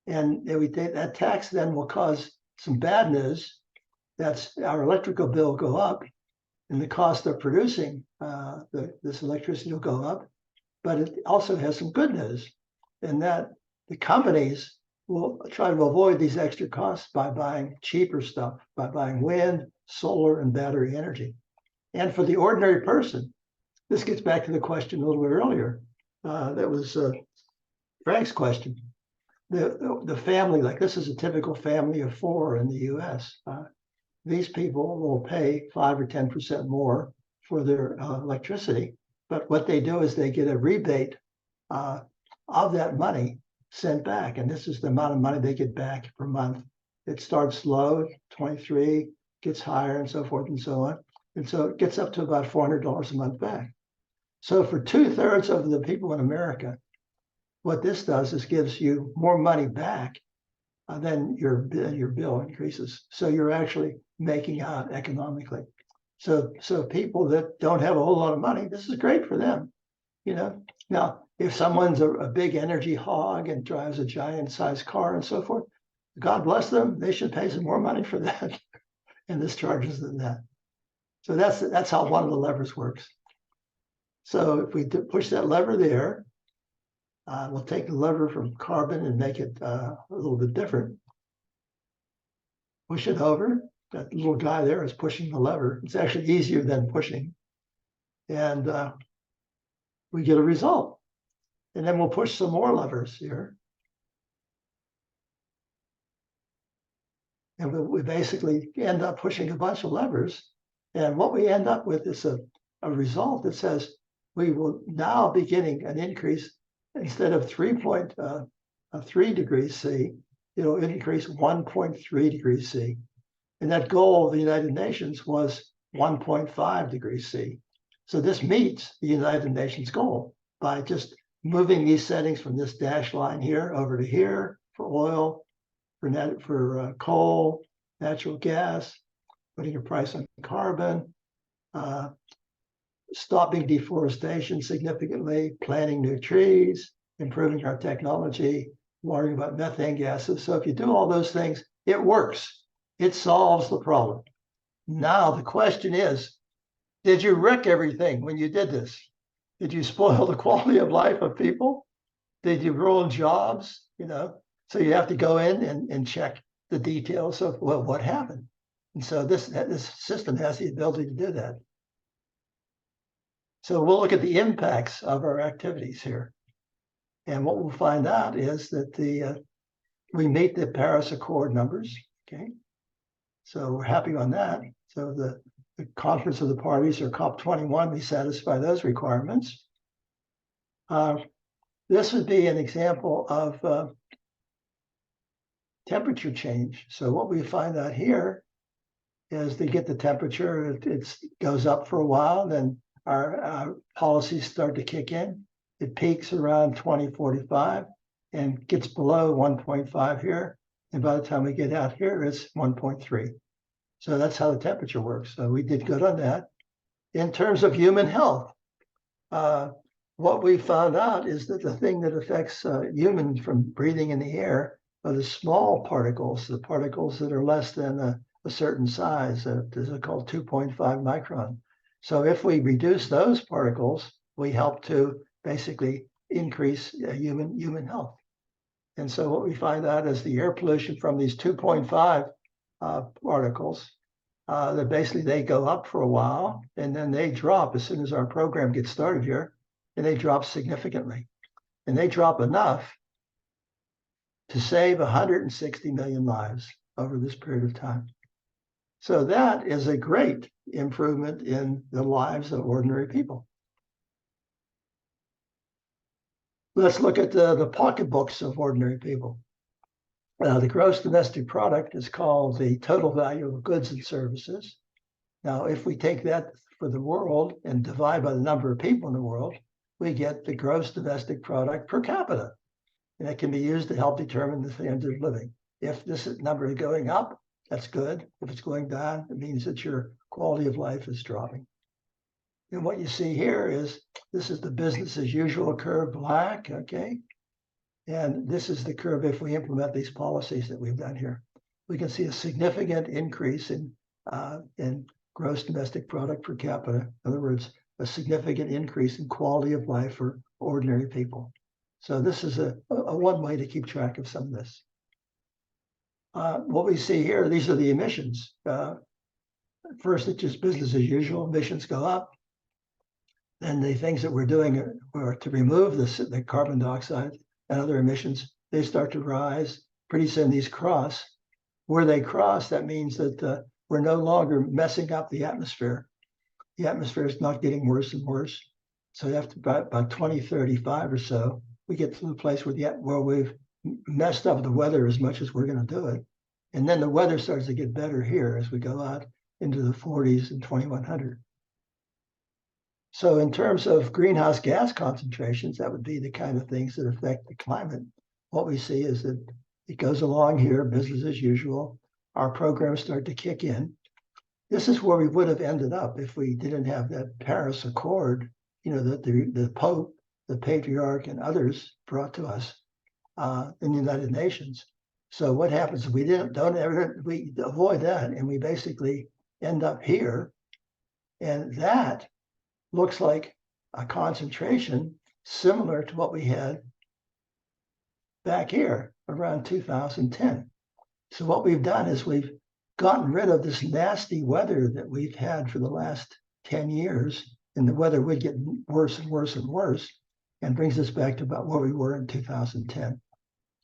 And that tax then will cause some bad news. That's our electrical bill go up, and the cost of producing this electricity will go up. But it also has some good news in that the companies will try to avoid these extra costs by buying cheaper stuff, by buying wind, solar, and battery energy. And for the ordinary person, this gets back to the question a little bit earlier. That was Frank's question. The family, like this is a typical family of 4 in the US. These people will pay 5 or 10% more for their electricity. But what they do is they get a rebate of that money sent back. And this is the amount of money they get back per month. It starts low, 23, gets higher and so forth and so on. And so it gets up to about $400 a month back. So for 2/3 of the people in America, what this does is gives you more money back than your bill increases. So you're actually making out economically. So people that don't have a whole lot of money, this is great for them. You know, now if someone's a big energy hog and drives a giant sized car and so forth, God bless them, they should pay some more money for that. And this charges them that. So that's how one of the levers works. So if we push that lever there, we'll take the lever from carbon and make it a little bit different. Push it over. That little guy there is pushing the lever. It's actually easier than pushing. And we get a result. And then we'll push some more levers here. And we basically end up pushing a bunch of levers. And what we end up with is a result that says we will now be getting an increase instead of 3.3 degrees C, it'll increase 1.3 degrees C. And that goal of the United Nations was 1.5 degrees C. So this meets the United Nations goal by just moving these settings from this dashed line here over to here for oil, for coal, natural gas, putting a price on carbon, stopping deforestation significantly, planting new trees, improving our technology, worrying about methane gases. So if you do all those things, it works. It solves the problem. Now the question is, did you wreck everything when you did this? Did you spoil the quality of life of people? Did you ruin jobs? You know, so you have to go in and check the details of what happened. And so this system has the ability to do that. So we'll look at the impacts of our activities here. And what we'll find out is that we meet the Paris Accord numbers, okay? So we're happy on that. So the Conference of the Parties, or COP21, we satisfy those requirements. This would be an example of temperature change. So what we find out here is they get the temperature, it goes up for a while, then our policies start to kick in. It peaks around 2045 and gets below 1.5 here. And by the time we get out here, it's 1.3. So that's how the temperature works. So we did good on that. In terms of human health, what we found out is that the thing that affects humans from breathing in the air are the small particles, the particles that are less than a certain size. These are called 2.5 micron. So if we reduce those particles, we help to basically increase human health. And so what we find out is the air pollution from these 2.5 particles, that basically they go up for a while and then they drop as soon as our program gets started here, and they drop significantly. And they drop enough to save 160 million lives over this period of time. So that is a great improvement in the lives of ordinary people. Let's look at the pocketbooks of ordinary people. The gross domestic product is called the total value of goods and services. Now, if we take that for the world and divide by the number of people in the world, we get the gross domestic product per capita. And it can be used to help determine the standard of living. If this number is going up, that's good. If it's going down, it means that your quality of life is dropping. And what you see here is, this is the business as usual curve, black, okay? And this is the curve if we implement these policies that we've done here. We can see a significant increase in gross domestic product per capita. In other words, a significant increase in quality of life for ordinary people. So this is a one way to keep track of some of this. What we see here, these are the emissions. First, it's just business as usual. Emissions go up. Then the things that we're doing are to remove the carbon dioxide and other emissions, they start to rise. Pretty soon these cross. Where they cross, that means that we're no longer messing up the atmosphere. The atmosphere is not getting worse and worse. So after about 2035 or so, we get to the place where we've messed up the weather as much as we're going to do it. And then the weather starts to get better here as we go out into the 40s and 2100. So in terms of greenhouse gas concentrations, that would be the kind of things that affect the climate. What we see is that it goes along here, business as usual. Our programs start to kick in. This is where we would have ended up if we didn't have that Paris Accord, you know, that the Pope, the Patriarch, and others brought to us in the United Nations. So what happens if we we avoid that, and we basically end up here, and that looks like a concentration similar to what we had back here around 2010. So what we've done is we've gotten rid of this nasty weather that we've had for the last 10 years, and the weather would get worse and worse and worse, and brings us back to about where we were in 2010.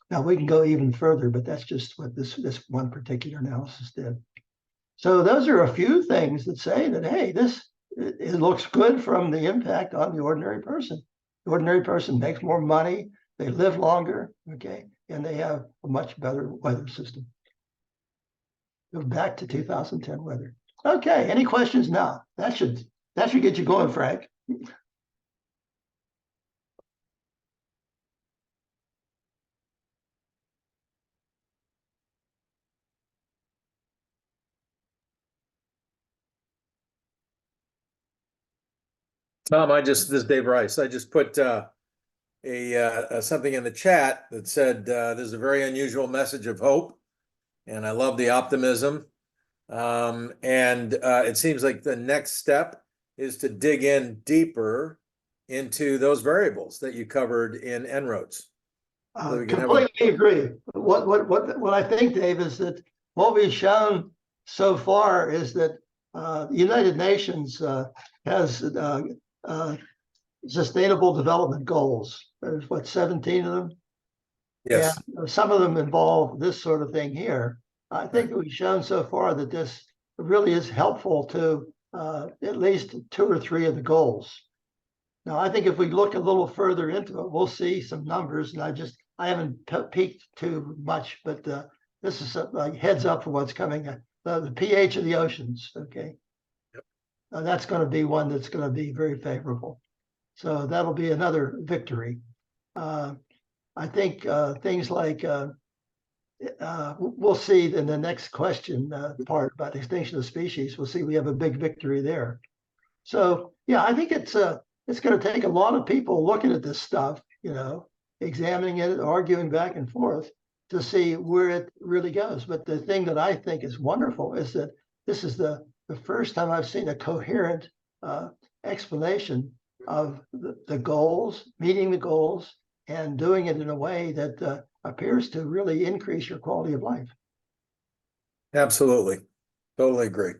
Now we can go even further, but that's just what this one particular analysis did. So those are a few things that say that, hey, it looks good from the impact on the ordinary person. The ordinary person makes more money, they live longer, okay, and they have a much better weather system. Go back to 2010 weather. Okay, any questions now? That should get you going, Frank. Tom, this is Dave Rice. I just put something in the chat that said there's a very unusual message of hope, and I love the optimism. It seems like the next step is to dig in deeper into those variables that you covered in En-ROADS. Completely agree. What I think, Dave, is that what we've shown so far is that the United Nations has sustainable development goals. There's 17 of them? Yes. And some of them involve this sort of thing here. I think that we've shown so far that this really is helpful to at least 2 or 3 of the goals. Now, I think if we look a little further into it, we'll see some numbers, and I haven't peeked too much, but this is a heads up for what's coming. The pH of the oceans, okay? Yep. That's going to be one that's going to be very favorable. So that'll be another victory. I think things like, we'll see in the next question part about extinction of species, we'll see we have a big victory there. So yeah, I think it's going to take a lot of people looking at this stuff, you know, examining it, arguing back and forth to see where it really goes. But the thing that I think is wonderful is that this is the first time I've seen a coherent explanation of the goals, meeting the goals, and doing it in a way that appears to really increase your quality of life. Absolutely. Totally agree.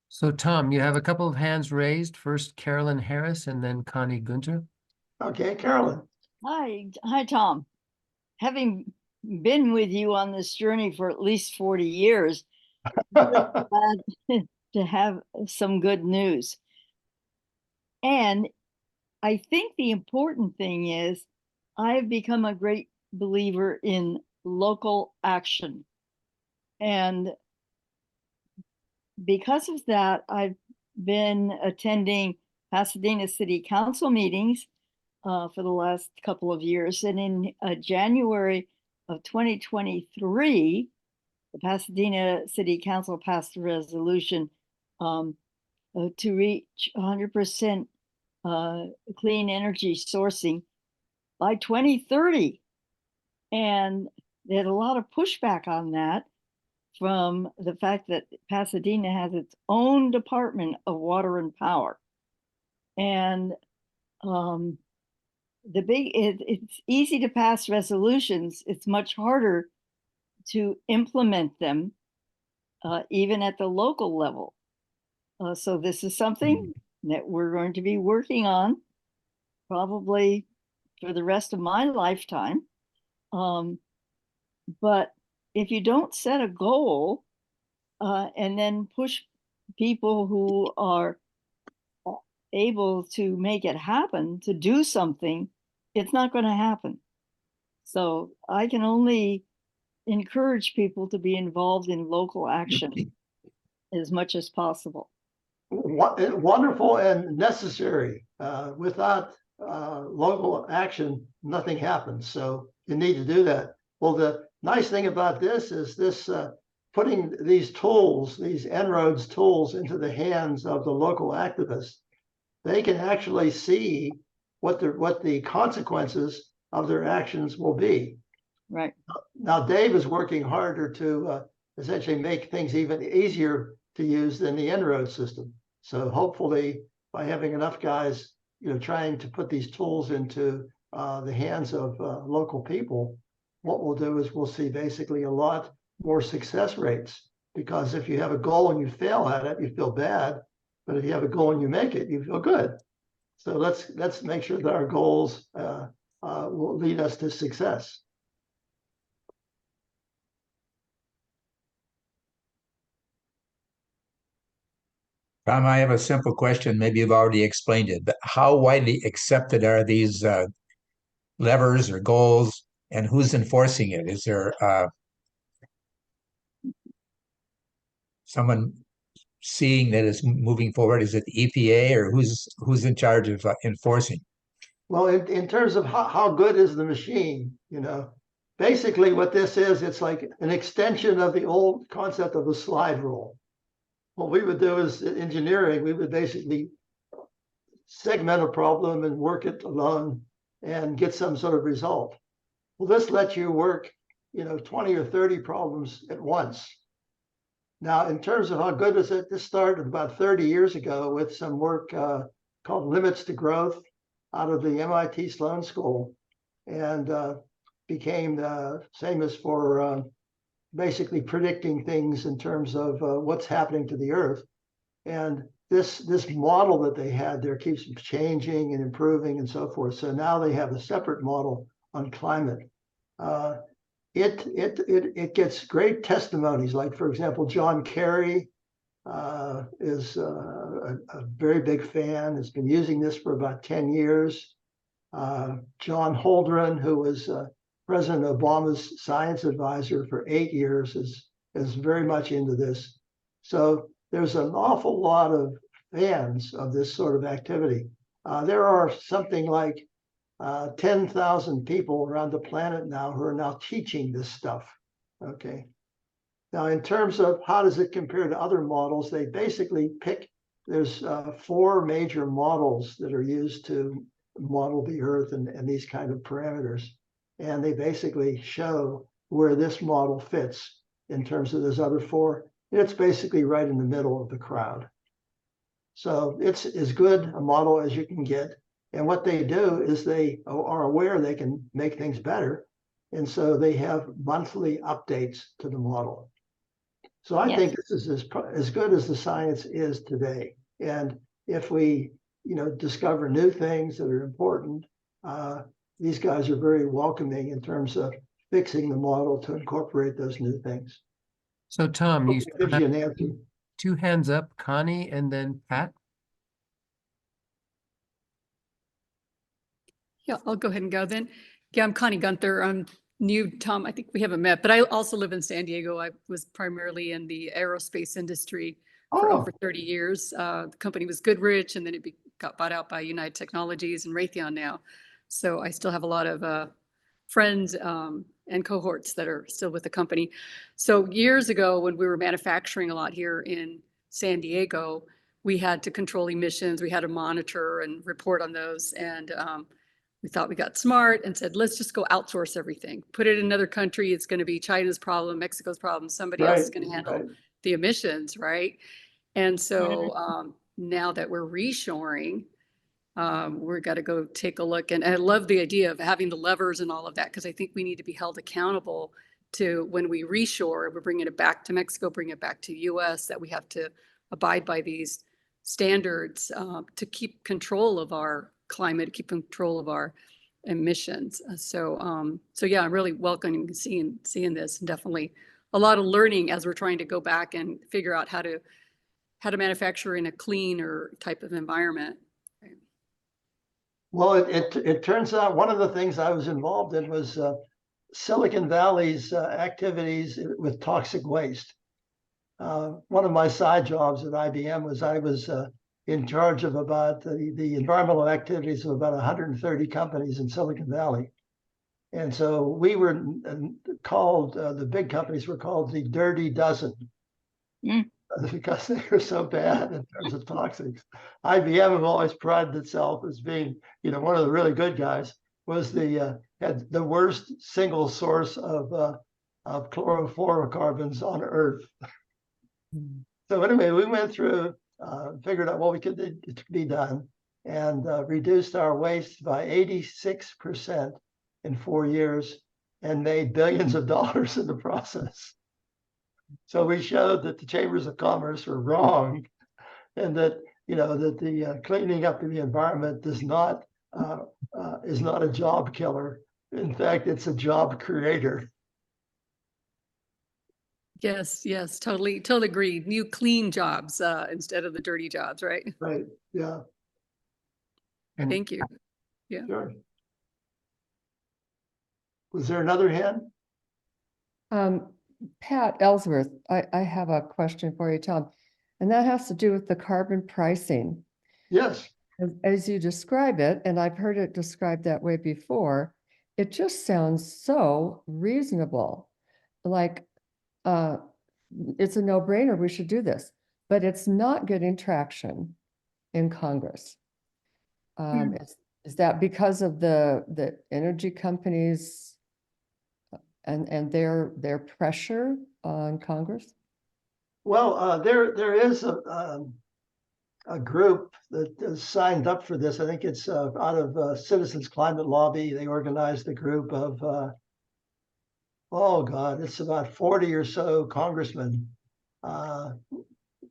So Tom, you have a couple of hands raised. First, Carolyn Harris and then Connie Gunter. Okay, Carolyn. Hi, Tom. Having been with you on this journey for at least 40 years, I'm glad to have some good news. And I think the important thing is I've become a great believer in local action. And because of that, I've been attending Pasadena City Council meetings for the last couple of years. And in January of 2023, the Pasadena City Council passed a resolution to reach 100% clean energy sourcing by 2030. And they had a lot of pushback on that from the fact that Pasadena has its own Department of Water and Power. And it's easy to pass resolutions. It's much harder to implement them, even at the local level. So this is something that we're going to be working on probably for the rest of my lifetime. But if you don't set a goal and then push people who are able to make it happen, to do something, it's not going to happen. So I can only encourage people to be involved in local action as much as possible. Wonderful and necessary. Without local action, nothing happens. So you need to do that. Well, the nice thing about this is putting these tools, these En-ROADS tools, into the hands of the local activists. They can actually see what the consequences of their actions will be. Right. Now, Dave is working harder to essentially make things even easier to use than the En-ROADS system. So hopefully, by having enough guys, trying to put these tools into the hands of local people, what we'll do is we'll see basically a lot more success rates. Because if you have a goal and you fail at it, you feel bad. But if you have a goal and you make it, you feel good. So let's make sure that our goals will lead us to success. Tom, I have a simple question. Maybe you've already explained it, but how widely accepted are these levers or goals, and who's enforcing it? Is there someone seeing that it's moving forward? Is it the EPA, or who's in charge of enforcing? Well, in terms of how good is the machine, basically what this is, it's like an extension of the old concept of a slide rule. What we would do is in engineering, we would basically segment a problem and work it alone and get some sort of result. Well, this lets you work, 20 or 30 problems at once. Now, in terms of how good is it, this started about 30 years ago with some work called Limits to Growth out of the MIT Sloan School, and became famous for basically predicting things in terms of what's happening to the Earth. And this model that they had there keeps changing and improving and so forth. So now they have a separate model on climate. It gets great testimonies. Like, for example, John Kerry is a very big fan, has been using this for about 10 years. John Holdren, who was President Obama's science advisor for 8 years, is very much into this. So there's an awful lot of fans of this sort of activity. There are something like 10,000 people around the planet now who are now teaching this stuff. Okay. Now, in terms of how does it compare to other models, they basically there's 4 major models that are used to model the Earth and these kind of parameters. And they basically show where this model fits in terms of those other 4. And it's basically right in the middle of the crowd. So it's as good a model as you can get. And what they do is they are aware they can make things better. And so they have monthly updates to the model. So I think this is as good as the science is today. And if we, discover new things that are important, these guys are very welcoming in terms of fixing the model to incorporate those new things. So Tom, you Gives you an answer. 2 hands up, Connie and then Pat. Yeah, I'll go ahead and go then. Yeah, I'm Connie Gunther. I'm new, Tom. I think we haven't met, but I also live in San Diego. I was primarily in the aerospace industry for over 30 years. The company was Goodrich, and then it got bought out by United Technologies and Raytheon now. So I still have a lot of friends and cohorts that are still with the company. So years ago, when we were manufacturing a lot here in San Diego, we had to control emissions. We had to monitor and report on those. And we thought we got smart and said, let's just go outsource everything. Put it in another country. It's going to be China's problem, Mexico's problem. Somebody else is going to handle the emissions, right? And so now that we're reshoring, we're got to go take a look. And I love the idea of having the levers and all of that, because I think we need to be held accountable to when we reshore, we're bringing it back to Mexico, bring it back to US, that we have to abide by these standards to keep control of our climate, keep control of our emissions. So yeah, I'm really welcoming seeing this, and definitely a lot of learning as we're trying to go back and figure out how to manufacture in a cleaner type of environment. Well, it turns out one of the things I was involved in was Silicon Valley's activities with toxic waste. One of my side jobs at IBM was I was in charge of about the environmental activities of about 130 companies in Silicon Valley. And so we were called, the big companies were called the Dirty Dozen. Because they were so bad in terms of toxics. IBM have always prided itself as being, one of the really good guys, was had the worst single source of chlorofluorocarbons on Earth. So anyway, we went through, figured out what could be done, and reduced our waste by 86% in 4 years, and made billions of dollars in the process. So we showed that the chambers of commerce were wrong, and that that the cleaning up of the environment is not a job killer. In fact, it's a job creator. Yes, totally agree. New clean jobs instead of the dirty jobs, right? Right. Yeah. And Thank you. Yeah. Sure. Was there another hand? Pat Ellsworth, I have a question for you, Tom, and that has to do with the carbon pricing. Yes. As you describe it, and I've heard it described that way before, it just sounds so reasonable. Like, it's a no-brainer, we should do this, but it's not getting traction in Congress. Is that because of the energy companies and their pressure on Congress? Well, there is a group that is signed up for this. I think it's out of Citizens Climate Lobby. They organized a group of, it's about 40 or so congressmen. And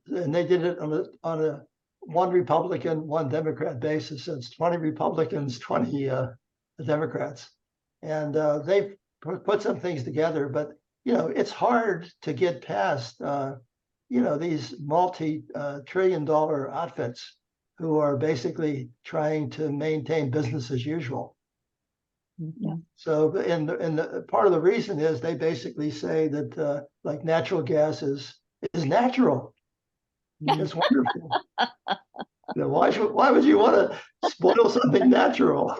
they did it on a one Republican, one Democrat basis. So it's 20 Republicans, 20 Democrats. And they've put some things together, but it's hard to get past these multi-trillion-dollar outfits who are basically trying to maintain business as usual. Yeah. So, and the part of the reason is they basically say that like natural gas is natural. It's wonderful. Why would you want to spoil something natural?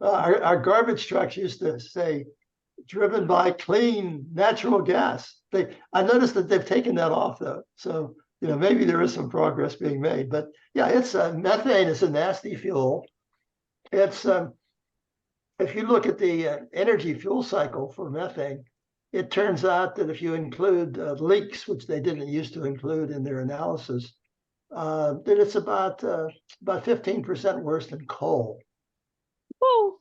Our garbage trucks used to say, driven by clean natural gas. I noticed that they've taken that off though. So, maybe there is some progress being made, but yeah, it's methane is a nasty fuel. It's, if you look at the energy fuel cycle for methane, it turns out that if you include leaks, which they didn't used to include in their analysis, that it's about 15% worse than coal. Whoa.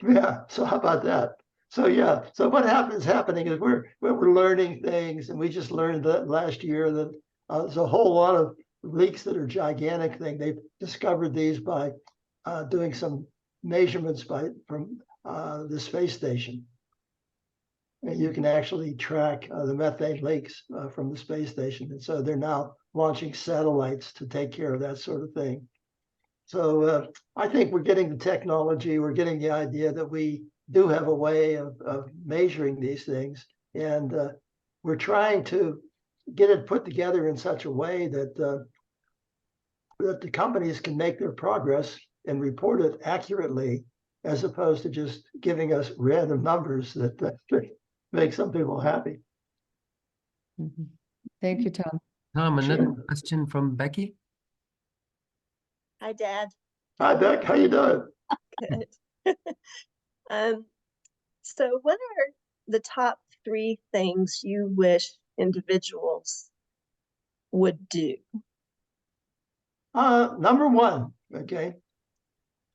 Yeah, so how about that? So yeah, so what happening is we're learning things, and we just learned that last year that there's a whole lot of leaks that are gigantic thing. They've discovered these by doing some measurements from the space station. And you can actually track the methane leaks from the space station. And so they're now launching satellites to take care of that sort of thing. So I think we're getting the technology, we're getting the idea that we do have a way of measuring these things. And we're trying to get it put together in such a way that that the companies can make their progress and report it accurately, as opposed to just giving us random numbers that make some people happy. Thank you, Tom. Tom, another Sure. question from Becky. Hi, Dad. Hi, Beck. How you doing? Good. So what are the top 3 things you wish individuals would do? Number one, okay,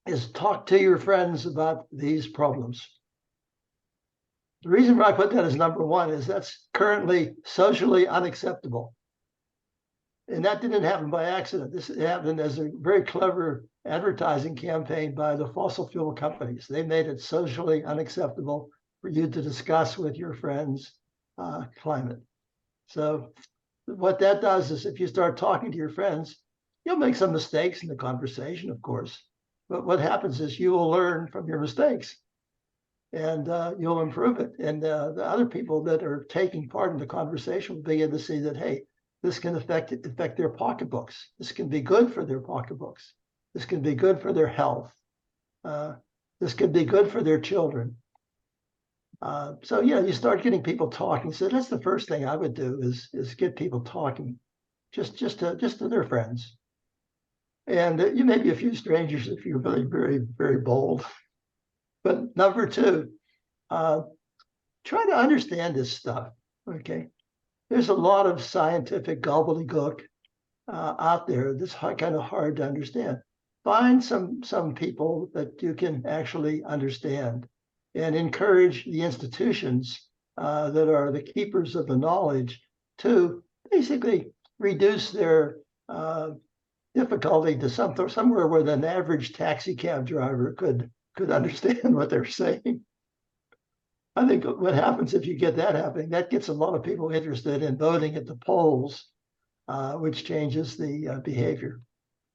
is talk to your friends about these problems. The reason why I put that as number one is that's currently socially unacceptable. And that didn't happen by accident. This happened as a very clever advertising campaign by the fossil fuel companies. They made it socially unacceptable for you to discuss with your friends climate. So what that does is if you start talking to your friends, you'll make some mistakes in the conversation, of course. But what happens is you will learn from your mistakes and you'll improve it. And the other people that are taking part in the conversation will begin to see that, hey, this can affect their pocketbooks. This can be good for their pocketbooks. This can be good for their health. This can be good for their children. So yeah, you start getting people talking. So that's the first thing I would do is get people talking, just to their friends, and you maybe a few strangers if you're really very very bold. But number two, try to understand this stuff. Okay, there's a lot of scientific gobbledygook out there that's kind of hard to understand. Find some people that you can actually understand, and encourage the institutions that are the keepers of the knowledge to basically reduce their difficulty to somewhere where an average taxi cab driver could understand what they're saying. I think what happens if you get that happening, that gets a lot of people interested in voting at the polls, which changes the behavior.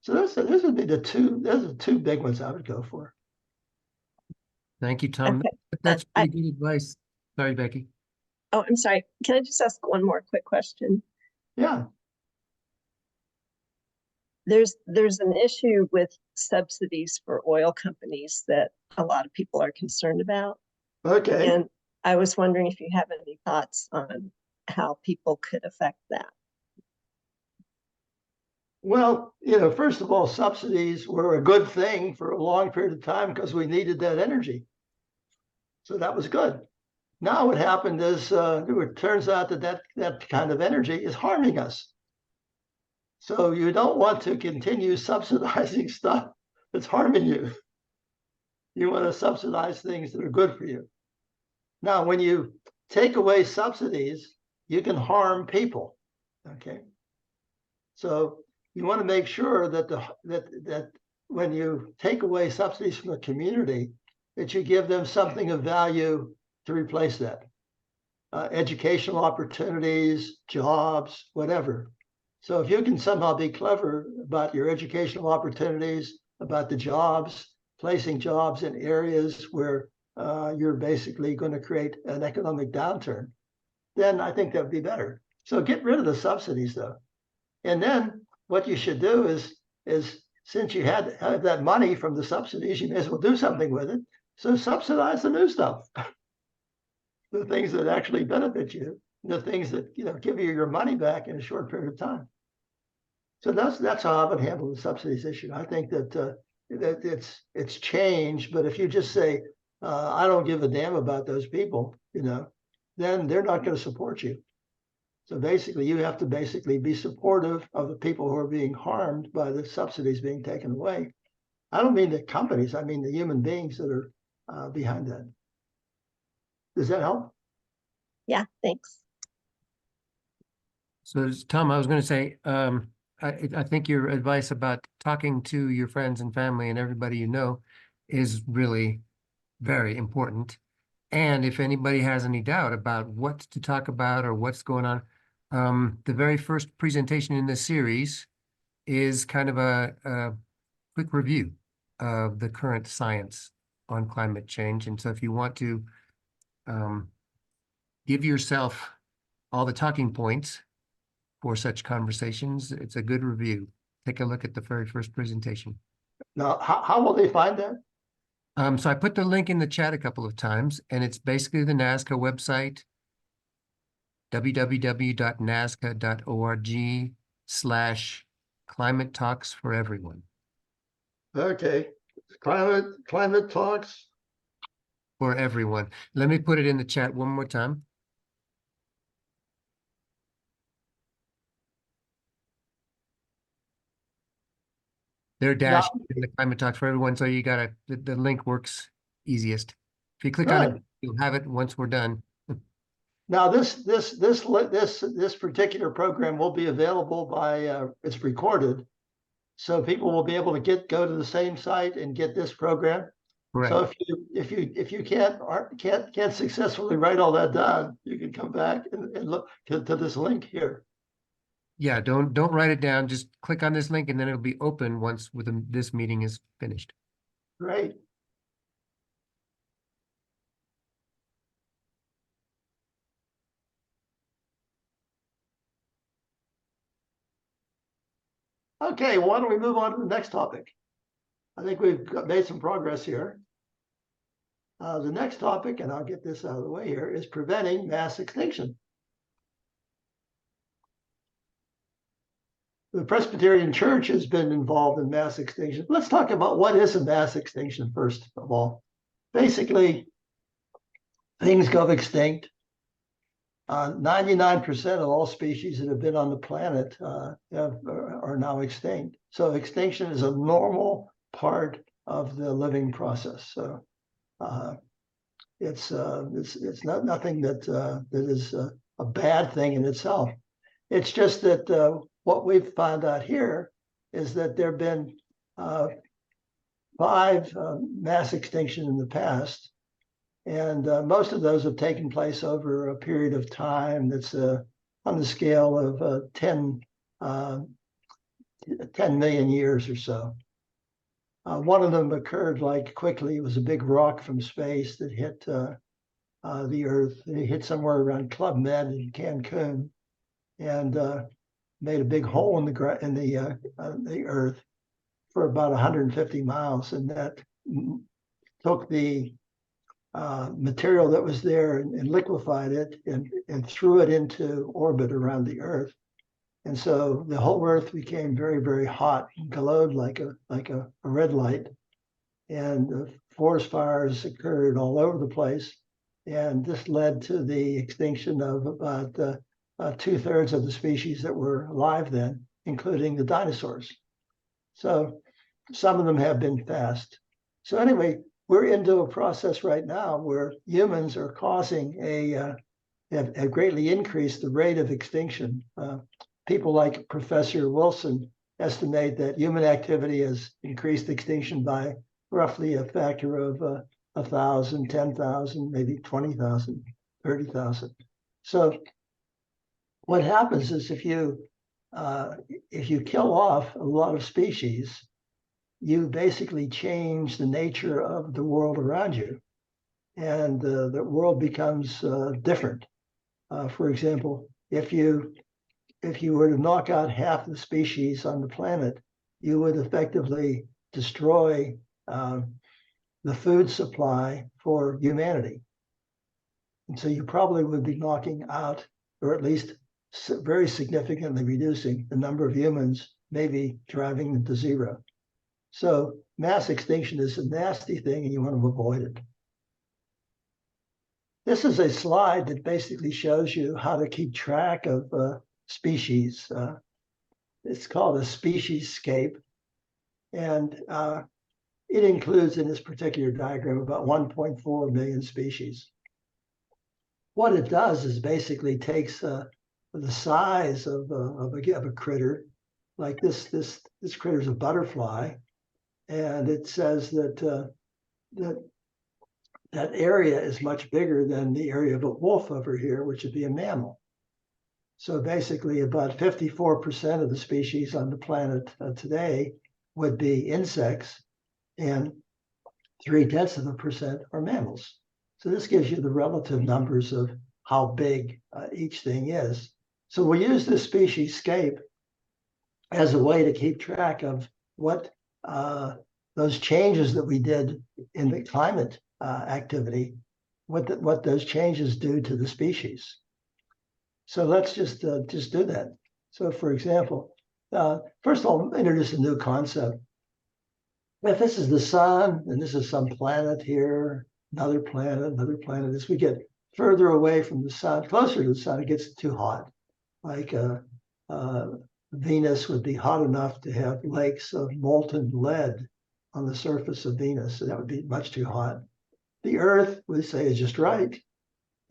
So those would be those are the 2 big ones I would go for. Thank you, Tom. Okay. That's pretty good advice. Sorry, Becky. Oh, I'm sorry. Can I just ask one more quick question? Yeah. There's an issue with subsidies for oil companies that a lot of people are concerned about. Okay. And I was wondering if you have any thoughts on how people could affect that. Well, first of all, subsidies were a good thing for a long period of time because we needed that energy. So that was good. Now what happened is it turns out that kind of energy is harming us. So you don't want to continue subsidizing stuff that's harming you. You want to subsidize things that are good for you. Now, when you take away subsidies, you can harm people. Okay. So you want to make sure that that when you take away subsidies from the community, that you give them something of value to replace that. Educational opportunities, jobs, whatever. So if you can somehow be clever about your educational opportunities, about the jobs, placing jobs in areas where you're basically going to create an economic downturn, then I think that would be better. So get rid of the subsidies, though. And then what you should do is since you have that money from the subsidies, you may as well do something with it. So subsidize the new stuff, the things that actually benefit you, the things that give you your money back in a short period of time. So that's how I would handle the subsidies issue. I think that it's changed, but if you just say I don't give a damn about those people, then they're not going to support you. So basically, you have to be supportive of the people who are being harmed by the subsidies being taken away. I don't mean the companies, I mean the human beings that are behind that. Does that help? Yeah, thanks. So Tom, I was going to say, I think your advice about talking to your friends and family and everybody you know is really very important. And if anybody has any doubt about what to talk about or what's going on, the very first presentation in this series is kind of a quick review of the current science on climate change. And so if you want to give yourself all the talking points for such conversations, it's a good review. Take a look at the very first presentation. Now, how will they find that? So I put the link in the chat a couple of times, and it's basically the NASCA website, www.nasca.org/climate talks for everyone. Okay. climate talks. For everyone. Let me put it in the chat one more time. They're dashed in the climate talks for everyone, so you gotta, the link works easiest. If you click on it, Good. you'll have it once we're done. Now, this particular program will be available by, it's recorded. So people will be able to go to the same site and get this program. So Correct. if you can't successfully write all that down, you can come back and look to this link here. Yeah, don't write it down. Just click on this link and then it'll be open once this meeting is finished. Great. Okay, why don't we move on to the next topic? I think we've made some progress here. The next topic, and I'll get this out of the way here, is preventing mass extinction. The Presbyterian Church has been involved in mass extinction. Let's talk about what is a mass extinction first of all. Basically, things go extinct. 99% of all species that have been on the planet are now extinct. So extinction is a normal part of the living process. So it's not nothing that is a bad thing in itself. It's just that what we've found out here is that there have been 5 mass extinctions in the past. And most of those have taken place over a period of time that's on the scale of 10 million years or so. One of them occurred like quickly. It was a big rock from space that hit the Earth. It hit somewhere around Club Med in Cancun and made a big hole in the Earth for about 150 miles. And that took the material that was there and liquefied it and threw it into orbit around the Earth. And so the whole Earth became very, very hot and glowed like a red light. And forest fires occurred all over the place. And this led to the extinction of about 2/3 of the species that were alive then, including the dinosaurs. So some of them have been fast. So anyway, we're into a process right now where humans are causing have greatly increased the rate of extinction. People like Professor Wilson estimate that human activity has increased extinction by roughly a factor of 1,000, 10,000, maybe 20,000, 30,000. So what happens is if you kill off a lot of species, you basically change the nature of the world around you, and the world becomes different. For example, if you were to knock out half the species on the planet, you would effectively destroy the food supply for humanity. And so you probably would be knocking out, or at least very significantly reducing the number of humans, maybe driving them to zero. So mass extinction is a nasty thing and you want to avoid it. This is a slide that basically shows you how to keep track of species. It's called a speciescape. And it includes in this particular diagram about 1.4 million species. What it does is basically takes the size of a critter, like this critter is a butterfly, and it says that that area is much bigger than the area of a wolf over here, which would be a mammal. So basically about 54% of the species on the planet today would be insects, and 0.3% are mammals. So this gives you the relative numbers of how big each thing is. So we use this speciescape as a way to keep track of what those changes that we did in the climate activity, what those changes do to the species. So let's just do that. So for example, first of all, introduce a new concept. if this is the sun and this is some planet here, another planet, as we get further away from the sun, closer to the sun, it gets too hot. Like Venus would be hot enough to have lakes of molten lead on the surface of Venus. So that would be much too hot. The Earth, we say, is just right.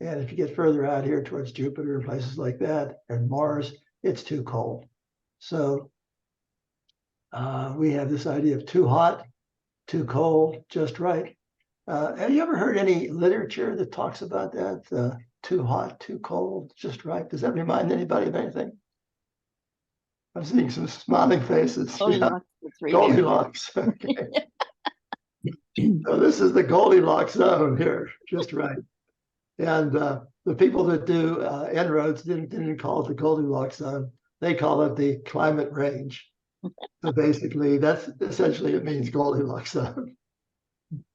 And if you get further out here towards Jupiter and places like that, and Mars, it's too cold. So we have this idea of too hot, too cold, just right. Have you ever heard any literature that talks about that? Too hot, too cold, just right. Does that remind anybody of anything? I'm seeing some smiling faces. Goldilocks, it's right there. Goldilocks. Okay. So this is the Goldilocks zone here, just right. And the people that do En-ROADS didn't call it the Goldilocks zone. They call it the climate range. So basically, that's essentially it means Goldilocks zone.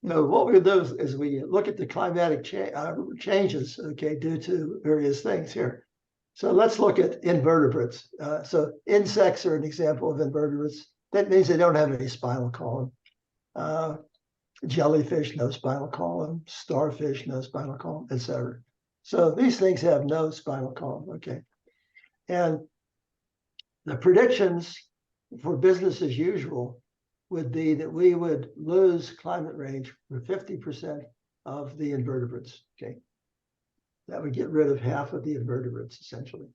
What we do is we look at the climatic changes, okay, due to various things here. So let's look at invertebrates. So insects are an example of invertebrates. That means they don't have any spinal column. Jellyfish, no spinal column. Starfish, no spinal column, etc. So these things have no spinal column, okay? And the predictions for business as usual would be that we would lose climate range for 50% of the invertebrates, okay? That would get rid of half of the invertebrates, essentially.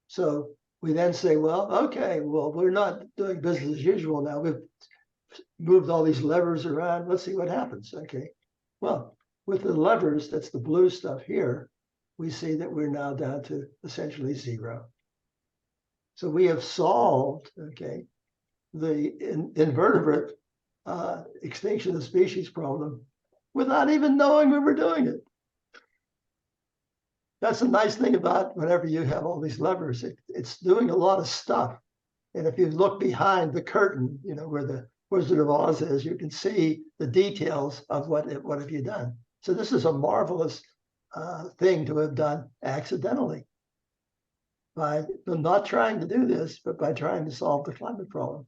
So we then say, well, okay, well, we're not doing business as usual now. We've moved all these levers around. Let's see what happens, okay? Well, with the levers, that's the blue stuff here, we see that we're now down to essentially zero. So we have solved, okay, the invertebrate extinction of species problem without even knowing we were doing it. That's the nice thing about whenever you have all these levers, it's doing a lot of stuff. And if you look behind the curtain, where the Wizard of Oz is, you can see the details of what have you done. So this is a marvelous thing to have done accidentally by not trying to do this, but by trying to solve the climate problem.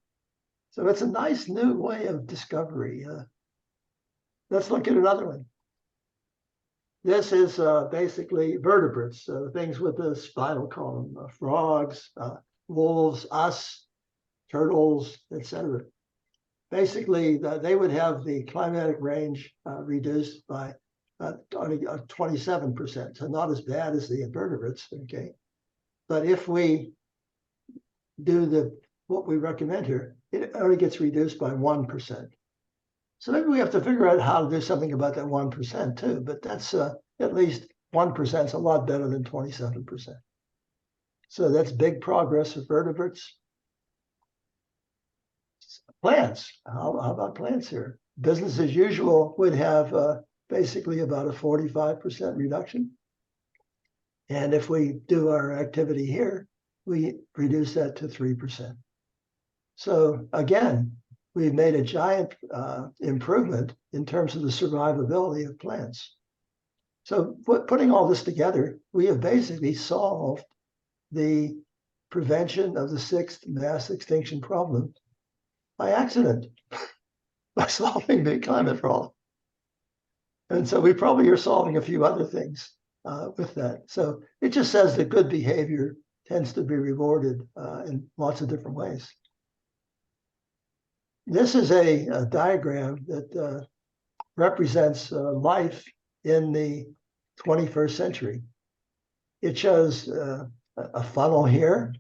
So it's a nice new way of discovery. Let's look at another one. This is basically vertebrates, things with a spinal column, frogs, wolves, us, turtles, etc. Basically, they would have the climatic range reduced by 27%, so not as bad as the invertebrates, okay? But if we do what we recommend here, it only gets reduced by 1%. So maybe we have to figure out how to do something about that 1% too, but that's at least 1% is a lot better than 27%. So that's big progress for vertebrates. Plants, how about plants here? Business as usual would have basically about a 45% reduction. And if we do our activity here, we reduce that to 3%. So again, we've made a giant improvement in terms of the survivability of plants. So putting all this together, we have basically solved the prevention of the 6th mass extinction problem by accident, by solving the climate problem. And so we probably are solving a few other things with that. So it just says that good behavior tends to be rewarded in lots of different ways. This is a diagram that represents life in the 21st century. It shows a funnel here.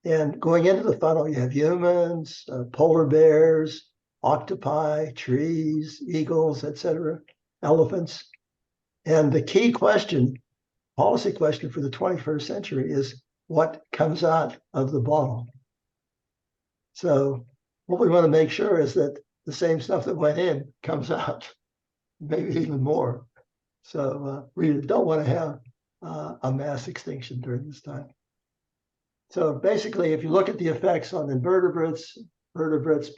And going into the funnel, you have humans, polar bears, octopi, trees, eagles, etc., elephants. And the key question, policy question for the 21st century is what comes out of the bottle? So what we want to make sure is that the same stuff that went in comes out, maybe even more. So we don't want to have a mass extinction during this time. So basically, if you look at the effects on invertebrates,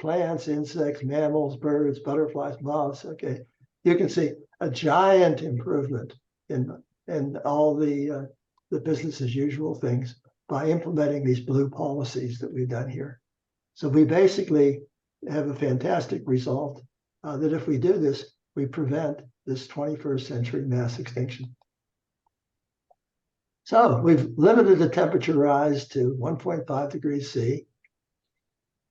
plants, insects, mammals, birds, butterflies, moths, okay, you can see a giant improvement in all the business as usual things by implementing these blue policies that we've done here. So we basically have a fantastic result that if we do this, we prevent this 21st century mass extinction. So we've limited the temperature rise to 1.5 degrees C.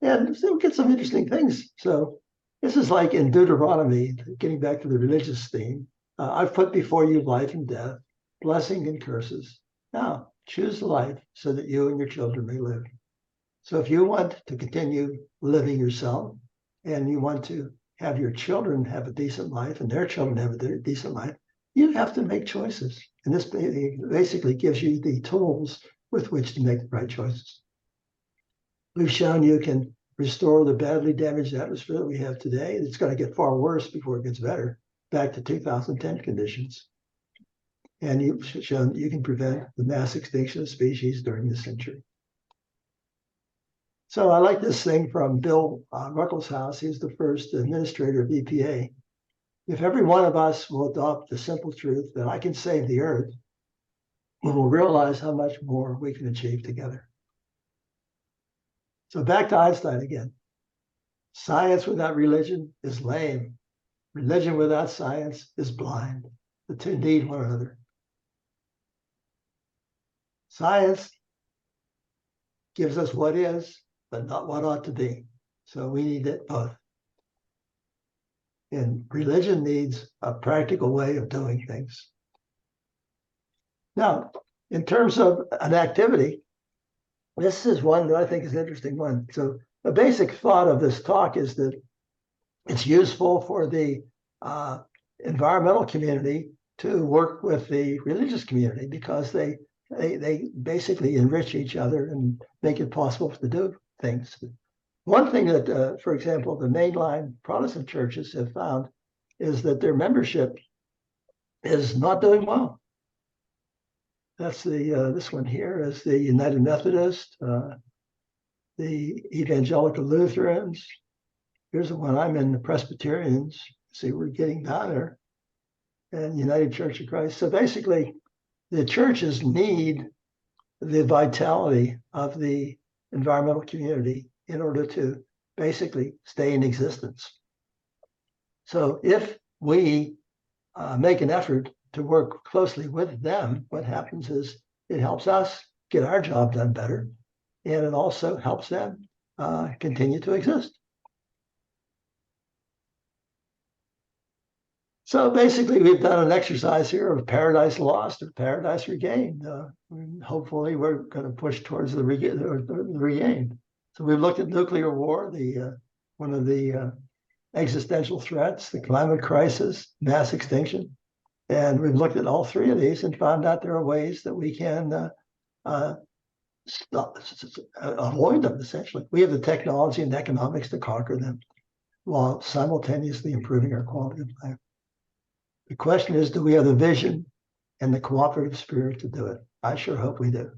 And so we get some interesting things. So this is like in Deuteronomy, getting back to the religious theme. I've put before you life and death, blessing and curses. Now choose life so that you and your children may live. So if you want to continue living yourself and you want to have your children have a decent life and their children have a decent life, you have to make choices. And this basically gives you the tools with which to make the right choices. We've shown you can restore the badly damaged atmosphere that we have today. It's going to get far worse before it gets better, back to 2010 conditions. And you've shown that you can prevent the mass extinction of species during this century. So I like this thing from Bill Ruckelshaus. He's the first administrator of EPA. If every one of us will adopt the simple truth that I can save the earth, we will realize how much more we can achieve together. So back to Einstein again. Science without religion is lame. Religion without science is blind. The two need one another. Science gives us what is, but not what ought to be. So we need it both. And religion needs a practical way of doing things. Now, in terms of an activity, this is one that I think is an interesting one. So the basic thought of this talk is that it's useful for the environmental community to work with the religious community because they basically enrich each other and make it possible to do things. One thing that, for example, the mainline Protestant churches have found is that their membership is not doing well. That's the this one here is the United Methodist, the Evangelical Lutherans. Here's the one I'm in, the Presbyterians. See, we're getting down there, and United Church of Christ. So basically, the churches need the vitality of the environmental community in order to basically stay in existence. So if we make an effort to work closely with them, what happens is it helps us get our job done better, and it also helps them continue to exist. So basically, we've done an exercise here of paradise lost or paradise regained. Hopefully, we're going to push towards the regained. So we've looked at nuclear war, one of the existential threats, the climate crisis, mass extinction. And we've looked at all three of these and found out there are ways that we can avoid them, essentially. We have the technology and economics to conquer them while simultaneously improving our quality of life. The question is, do we have the vision and the cooperative spirit to do it? I sure hope we do.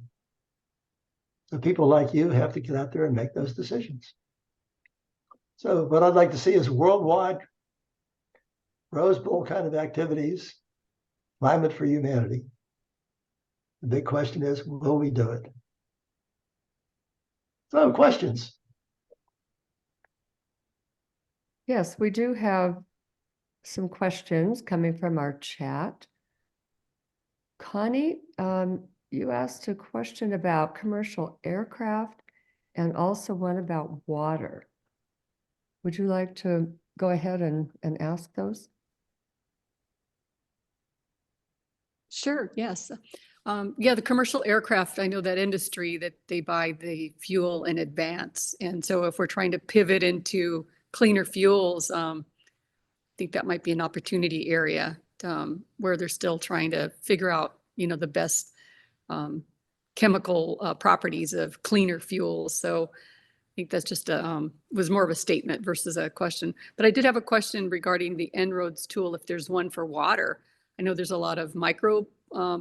So people like you have to get out there and make those decisions. So what I'd like to see is worldwide Rose Bowl kind of activities, climate for humanity. The big question is, will we do it? So questions? Yes, we do have some questions coming from our chat. Connie, you asked a question about commercial aircraft and also one about water. Would you like to go ahead and ask those? Sure, yes. Yeah, the commercial aircraft, I know that industry that they buy the fuel in advance. And so if we're trying to pivot into cleaner fuels, I think that might be an opportunity area where they're still trying to figure out, the best chemical properties of cleaner fuels. So I think that's just was more of a statement versus a question. But I did have a question regarding the En-ROADS tool, if there's one for water. I know there's a lot of micro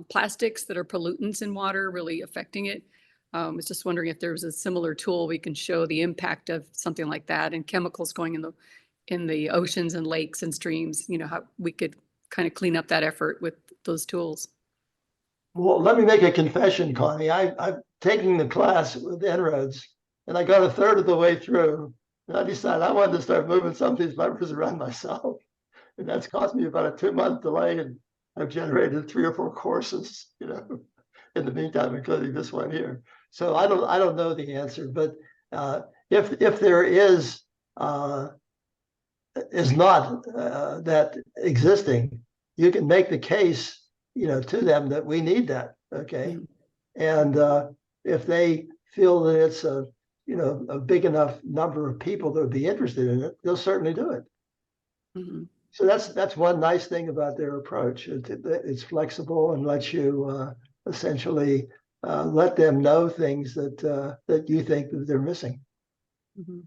plastics that are pollutants in water really affecting it. I was just wondering if there's a similar tool we can show the impact of something like that and chemicals going in the oceans and lakes and streams, how we could kind of clean up that effort with those tools. Well, let me make a confession, Connie. I'm taking the class with En-ROADS, and I got a third of the way through, And I decided I wanted to start moving some of these levers around myself. And that's cost me about a 2-month delay. And I've generated 3 or 4 courses, in the meantime, including this one here. So I don't know the answer, but if there is not that existing, you can make the case, to them that we need that. Okay. And if they feel that it's a big enough number of people that would be interested in it, they'll certainly do it. Mhm. So that's one nice thing about their approach. It's flexible and lets you essentially let them know things that you think that they're missing. Mhm.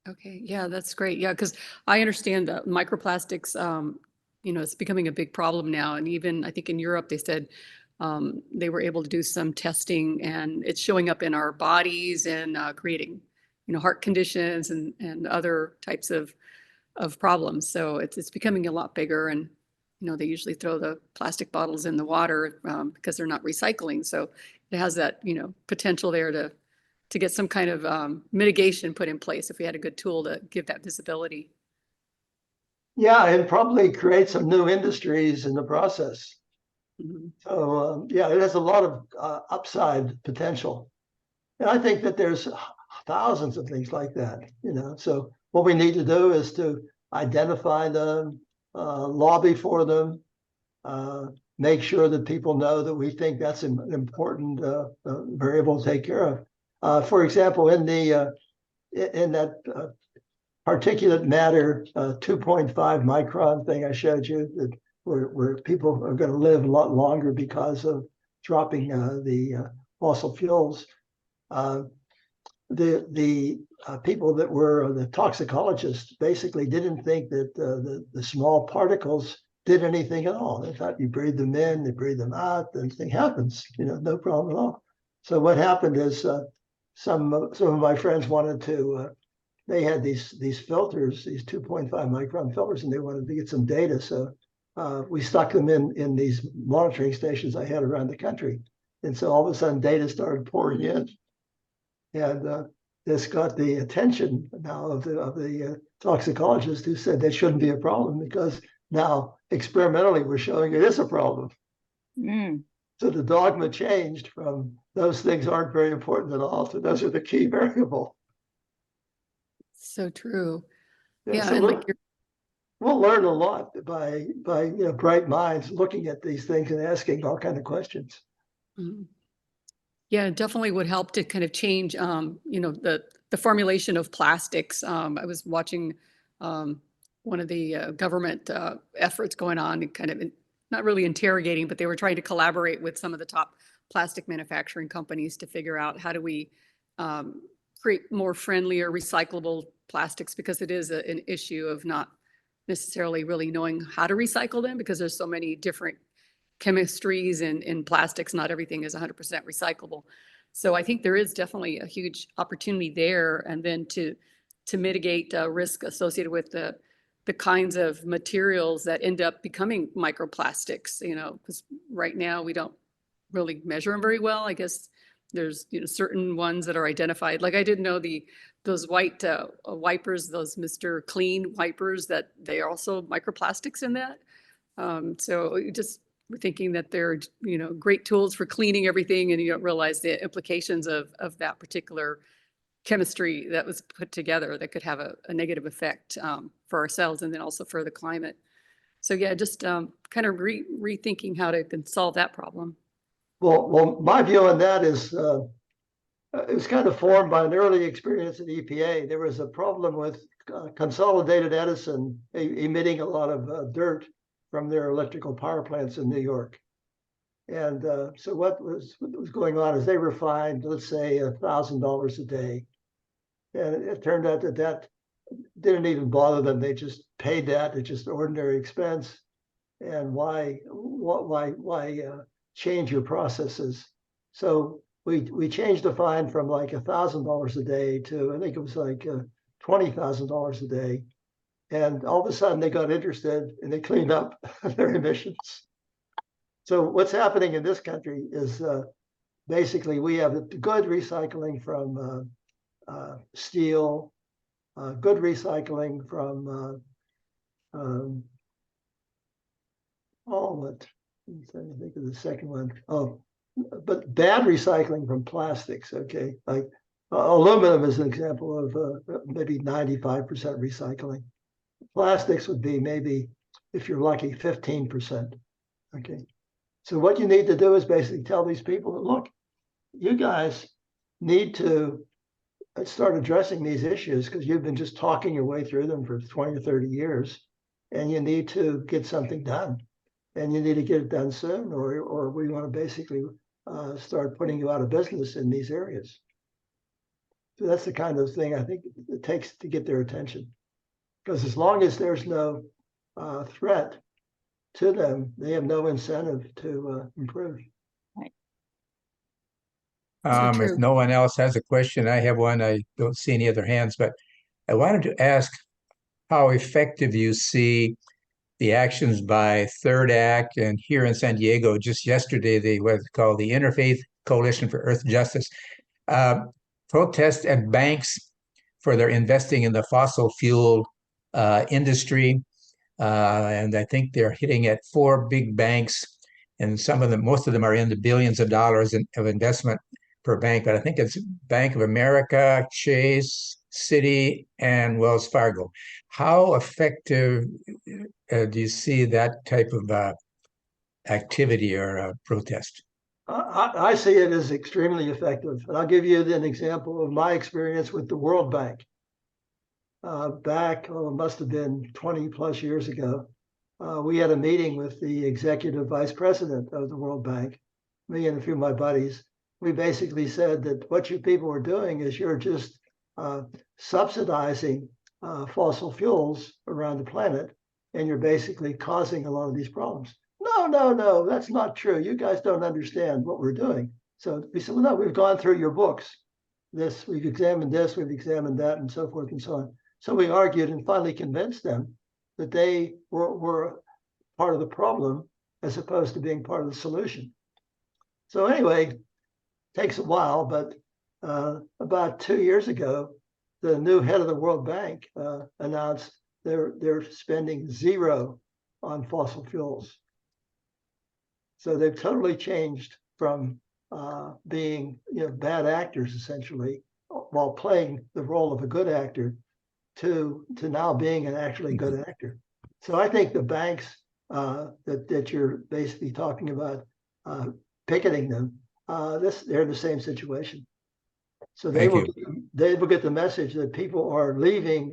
Okay, yeah, that's great. Yeah, because I understand that microplastics, it's becoming a big problem now. And even I think in Europe, they said they were able to do some testing and it's showing up in our bodies and creating, heart conditions and other types of problems. So it's becoming a lot bigger. And, they usually throw the plastic bottles in the water because they're not recycling. So it has that, potential there to get some kind of mitigation put in place if we had a good tool to give that visibility. Yeah, and probably create some new industries in the process. Mhm. So yeah, it has a lot of upside potential. And I think that there's thousands of things like that, So what we need to do is to identify them, lobby for them, make sure that people know that we think that's an important variable to take care of. For example, in that particulate matter 2.5 micron thing I showed you, that where people are going to live a lot longer because of dropping the fossil fuels. The people that were the toxicologists basically didn't think that the small particles did anything at all. They thought you breathe them in, you breathe them out, the thing happens, no problem at all. So what happened is some of my friends wanted to, they had these filters, these 2.5 micron filters, and they wanted to get some data. So we stuck them in these monitoring stations I had around the country. And so all of a sudden data started pouring in. And this got the attention now of the toxicologist, who said that shouldn't be a problem because now experimentally we're showing it is a problem. Mm. So the dogma changed from those things aren't very important at all to those are the key variable. So true. Yeah, Yeah, so and we'll learn a lot by bright minds looking at these things and asking all kinds of questions. Mhm. Yeah, it definitely would help to kind of change, the formulation of plastics. I was watching one of the government efforts going on, and kind of not really interrogating, but they were trying to collaborate with some of the top plastic manufacturing companies to figure out how do we create more friendlier, recyclable plastics, because it is an issue of not necessarily really knowing how to recycle them, because there's so many different chemistries in plastics. Not everything is 100% recyclable. So I think there is definitely a huge opportunity there. And then to mitigate risk associated with the kinds of materials that end up becoming microplastics, because right now we don't really measure them very well. I guess there's, certain ones that are identified. Like I didn't know those white wipers, those Mr. Clean wipers, that they are also microplastics in that. So just we're thinking that they're, great tools for cleaning everything, and you don't realize the implications of that particular chemistry that was put together that could have a negative effect for ourselves and then also for the climate. So yeah, just kind of rethinking how to solve that problem. Well, my view on that is it was kind of formed by an early experience at EPA. There was a problem with Consolidated Edison emitting a lot of dirt from their electrical power plants in New York. And so what was going on is they refined, let's say, $1,000 a day. And it turned out that didn't even bother them. They just paid that. It's just ordinary expense. And why change your processes? So we changed the fine from like $1,000 a day to, I think it was like $20,000 a day. And all of a sudden they got interested and they cleaned up their emissions. So what's happening in this country is basically we have good recycling from steel, good recycling from I'm trying to think of the second one. Oh, but bad recycling from plastics. Okay, like aluminum is an example of maybe 95% recycling. Plastics would be maybe, if you're lucky, 15%. Okay, so what you need to do is basically tell these people that, look, you guys need to start addressing these issues because you've been just talking your way through them for 20 or 30 years, and you need to get something done. And you need to get it done soon, or we want to basically start putting you out of business in these areas. So that's the kind of thing I think it takes to get their attention. Because as long as there's no threat to them, they have no incentive to improve. So If true. no one else has a question, I have one. I don't see any other hands, but I wanted to ask how effective you see the actions by Third Act, and here in San Diego, just yesterday, they what's called the Interfaith Coalition for Earth Justice, protest at banks for their investing in the fossil fuel industry. And I think they're hitting at 4 big banks, and most of them are in the billions of dollars of investment per bank, but I think it's Bank of America, Chase, Citi, and Wells Fargo. How effective do you see that type of activity or protest? I see it as extremely effective. And I'll give you an example of my experience with the World Bank. Back, it must have been 20 plus years ago, we had a meeting with the executive vice president of the World Bank, me and a few of my buddies. We basically said that what you people are doing is you're just subsidizing fossil fuels around the planet, and you're basically causing a lot of these problems. No, that's not true. You guys don't understand what we're doing. So we said, well, no, we've gone through your books. We've examined this, we've examined that, and so forth and so on. So we argued and finally convinced them that they were part of the problem as opposed to being part of the solution. So anyway, takes a while, but about 2 years ago, the new head of the World Bank announced they're spending zero on fossil fuels. So they've totally changed from being bad actors essentially, while playing the role of a good actor, to now being an actually good actor. So I think the banks that you're basically talking about picketing them, they're in the same situation. So they will get the message that people are leaving,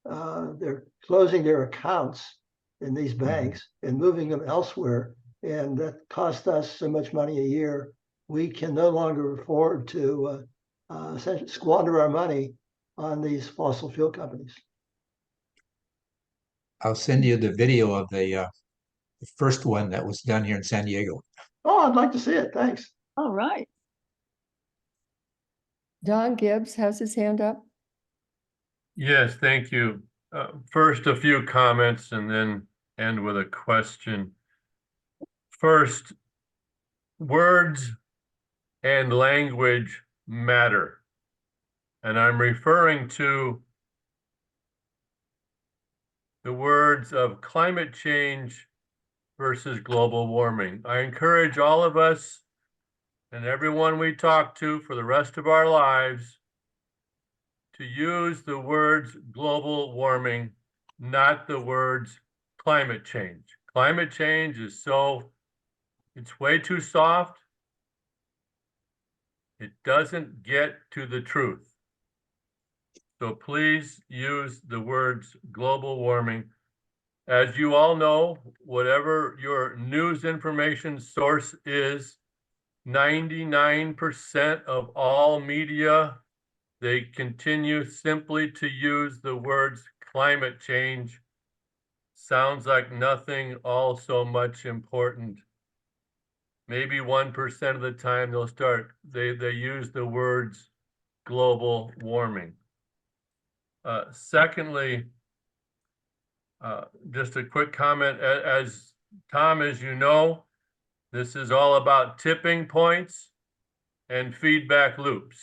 they're closing their accounts in these banks and moving them elsewhere, and that costs us so much money a year. We can no longer afford to essentially squander our money on these fossil fuel companies. I'll send you the video of the first one that was done here in San Diego. Oh, I'd like to see it. Thanks. All right. Don Gibbs has his hand up. Yes, thank you. First, a few comments and then end with a question. First, words and language matter. And I'm referring to the words of climate change versus global warming. I encourage all of us and everyone we talk to for the rest of our lives to use the words global warming, not the words climate change. Climate change is it's way too soft. It doesn't get to the truth. So please use the words global warming. As you all know, whatever your news information source is, 99% of all media, they continue simply to use the words climate change. Sounds like nothing all so much important. Maybe 1% of the time they use the words global warming. Secondly, just a quick comment, as Tom, as you know, this is all about tipping points and feedback loops.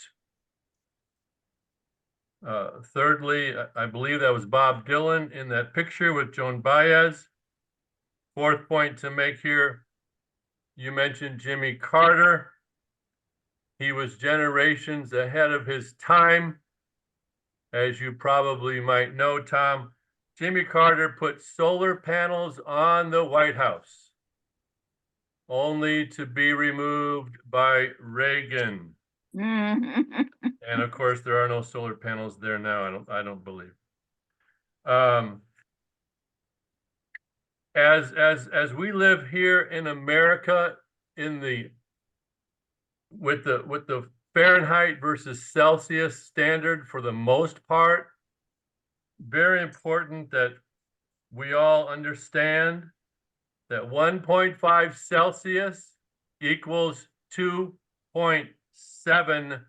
Thirdly, I believe that was Bob Dylan in that picture with Joan Baez. Fourth point to make here, you mentioned Jimmy Carter. He was generations ahead of his time. As you probably might know, Tom, Jimmy Carter put solar panels on the White House, only to be removed by Reagan. And of course, there are no solar panels there now. I don't believe. As we live here in America, with the Fahrenheit versus Celsius standard for the most part, very important that we all understand that 1.5 Celsius equals 2.7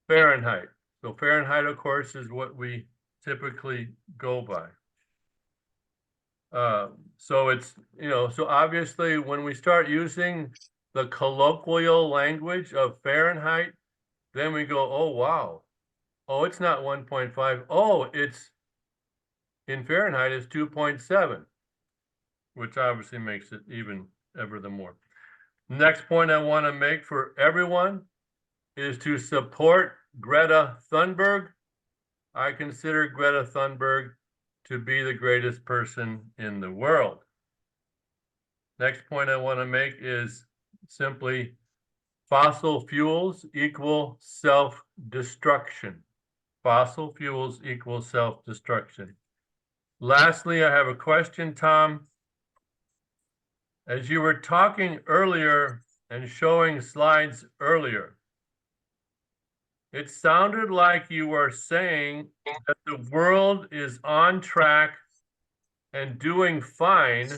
Fahrenheit. So Fahrenheit, of course, is what we typically go by. So it's, so obviously when we start using the colloquial language of Fahrenheit, then we go, oh, wow. Oh, it's not 1.5. Oh, it's in Fahrenheit is 2.7, which obviously makes it even ever the more. Next point I want to make for everyone is to support Greta Thunberg. I consider Greta Thunberg to be the greatest person in the world. Next point I want to make is simply fossil fuels equal self-destruction. Fossil fuels equal self-destruction. Lastly, I have a question, Tom. As you were talking earlier and showing slides earlier, it sounded like you were saying that the world is on track and doing fine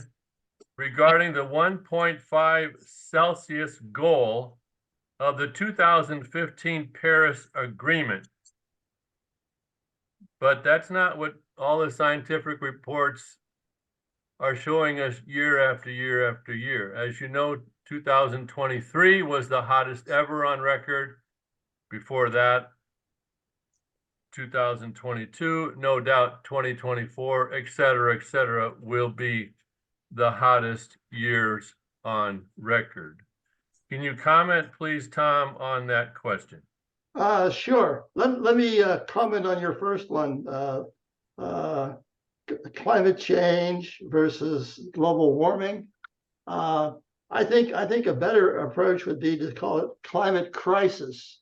regarding the 1.5 Celsius goal of the 2015 Paris Agreement. But that's not what all the scientific reports are showing us year after year after year. As you know, 2023 was the hottest ever on record. Before that, 2022, no doubt 2024, et cetera, will be the hottest years on record. Can you comment, please, Tom, on that question? Sure. Let me comment on your first one. Climate change versus global warming. I think a better approach would be to call it climate crisis.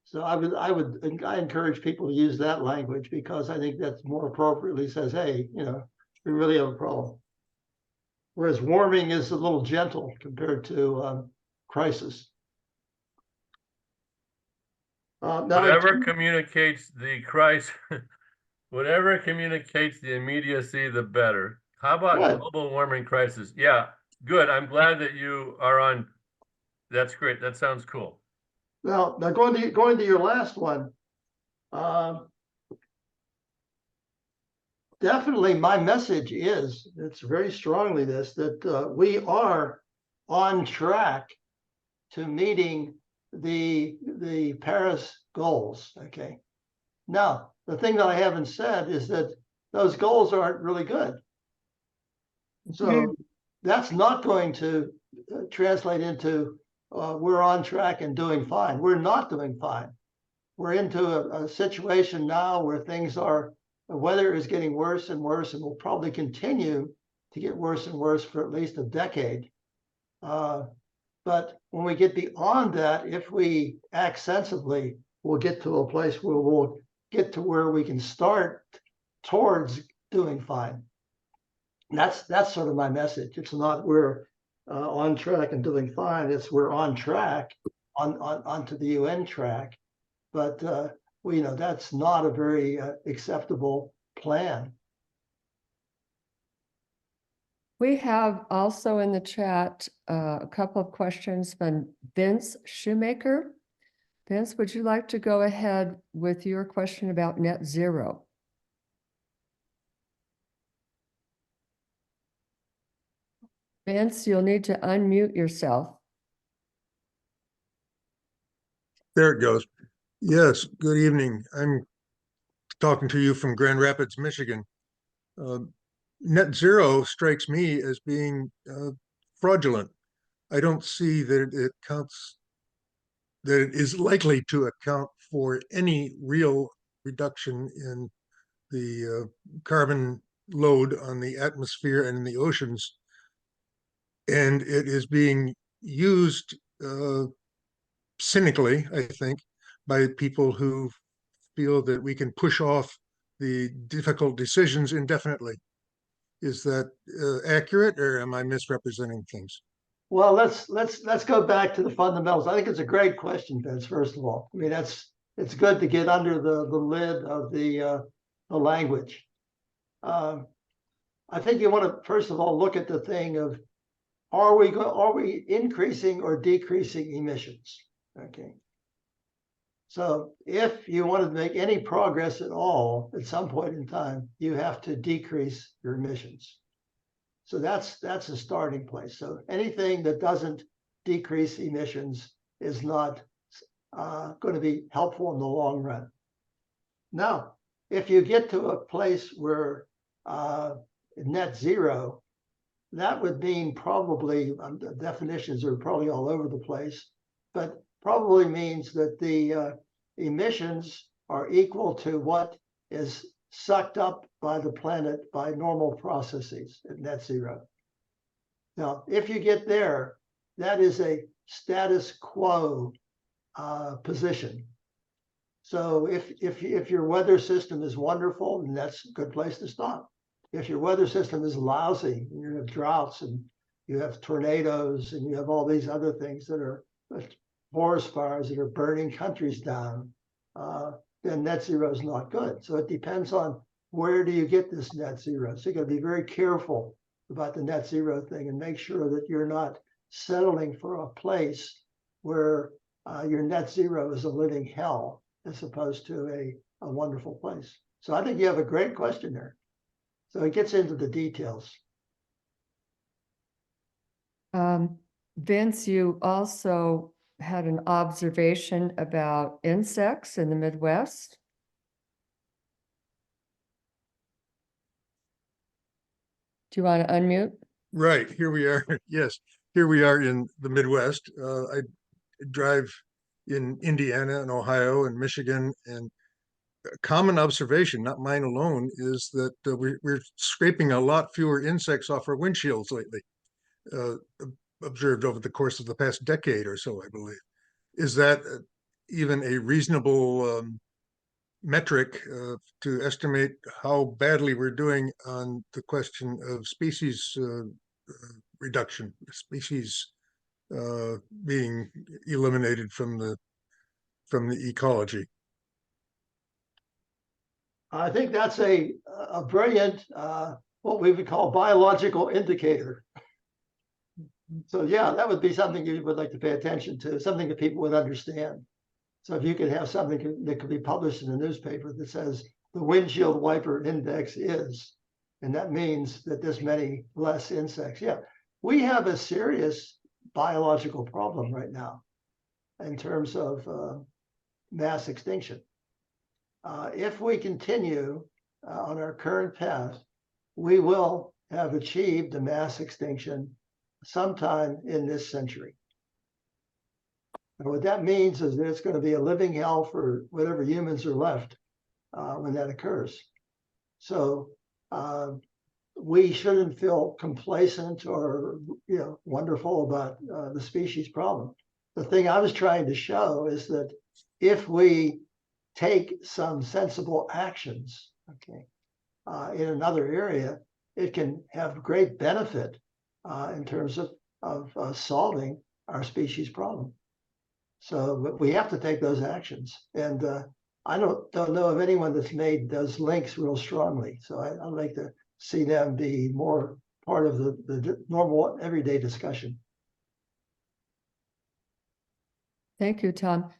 So I encourage people to use that language because I think that more appropriately says, hey, we really have a problem. Whereas warming is a little gentle compared to crisis. Whatever communicates the crisis, whatever communicates the immediacy, the better. How about global warming crisis? Yeah, good. I'm glad that you are on. That's great. That sounds cool. Now going to your last one. Definitely, my message is it's very strongly that we are on track to meeting the Paris goals. Okay. Now, the thing that I haven't said is that those goals aren't really good. So that's not going to translate into we're on track and doing fine. We're not doing fine. We're into a situation now where the weather is getting worse and worse and will probably continue to get worse and worse for at least a decade. But when we get beyond that, if we act sensibly, we'll get to a place where we'll get to where we can start towards doing fine. And that's sort of my message. It's not we're on track and doing fine. It's we're on track onto the UN track. But that's not a very acceptable plan. We have also in the chat a couple of questions from Vince Shoemaker. Vince, would you like to go ahead with your question about net zero? Vince, you'll need to unmute yourself. There it goes. Yes, good evening. I'm talking to you from Grand Rapids, Michigan. Net zero strikes me as being fraudulent. I don't see that it is likely to account for any real reduction in the carbon load on the atmosphere and in the oceans. And it is being used cynically, I think, by people who feel that we can push off the difficult decisions indefinitely. Is that accurate, or am I misrepresenting things? Well, let's go back to the fundamentals. I think it's a great question, Vince. First of all, I mean it's good to get under the lid of the language. I think you want to first of all look at the thing of are we increasing or decreasing emissions? Okay. So if you want to make any progress at all at some point in time, you have to decrease your emissions. So that's a starting place. So anything that doesn't decrease emissions is not going to be helpful in the long run. Now, if you get to a place where net zero, that would mean probably, the definitions are probably all over the place, but probably means that the emissions are equal to what is sucked up by the planet by normal processes at net zero. Now, if you get there, that is a status quo position. So if your weather system is wonderful, then that's a good place to stop. If your weather system is lousy, and you have droughts and you have tornadoes and you have all these other things that are forest fires that are burning countries down, then net zero is not good. So it depends on where do you get this net zero. So you got to be very careful about the net zero thing and make sure that you're not settling for a place where your net zero is a living hell as opposed to a wonderful place. So I think you have a great question there. So it gets into the details. Vince, you also had an observation about insects in the Midwest. Do you want to unmute? Right, here we are. Yes, here we are in the Midwest. I drive in Indiana and Ohio and Michigan, and a common observation, not mine alone, is that we're scraping a lot fewer insects off our windshields lately, observed over the course of the past decade or so, I believe. Is that even a reasonable metric to estimate how badly we're doing on the question of species reduction, species being eliminated from the ecology? I think that's a brilliant, what we would call biological indicator. So yeah, that would be something you would like to pay attention to, something that people would understand. So if you could have something that could be published in a newspaper that says the windshield wiper index is, and that means that there's many less insects. Yeah, we have a serious biological problem right now in terms of mass extinction. If we continue on our current path, we will have achieved a mass extinction sometime in this century. And what that means is that it's going to be a living hell for whatever humans are left when that occurs. So we shouldn't feel complacent or wonderful about the species problem. The thing I was trying to show is that if we take some sensible actions, okay, in another area, it can have great benefit in terms of solving our species problem. So we have to take those actions, and I don't know of anyone that's made those links real strongly. So I'd like to see them be more part of the normal everyday discussion. Thank you, Tom.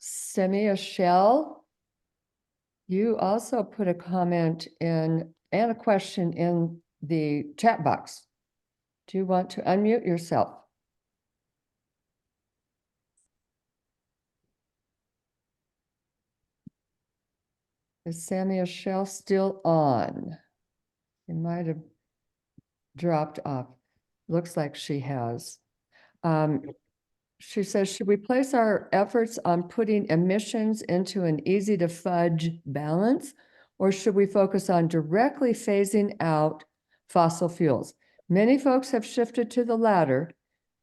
Semia Shell, you also put a comment in and a question in the chat box. Do you want to unmute yourself? Is Sammy Shell still on? He might have dropped off. Looks like she has. She says, should we place our efforts on putting emissions into an easy to fudge balance? Or should we focus on directly phasing out fossil fuels? Many folks have shifted to the latter,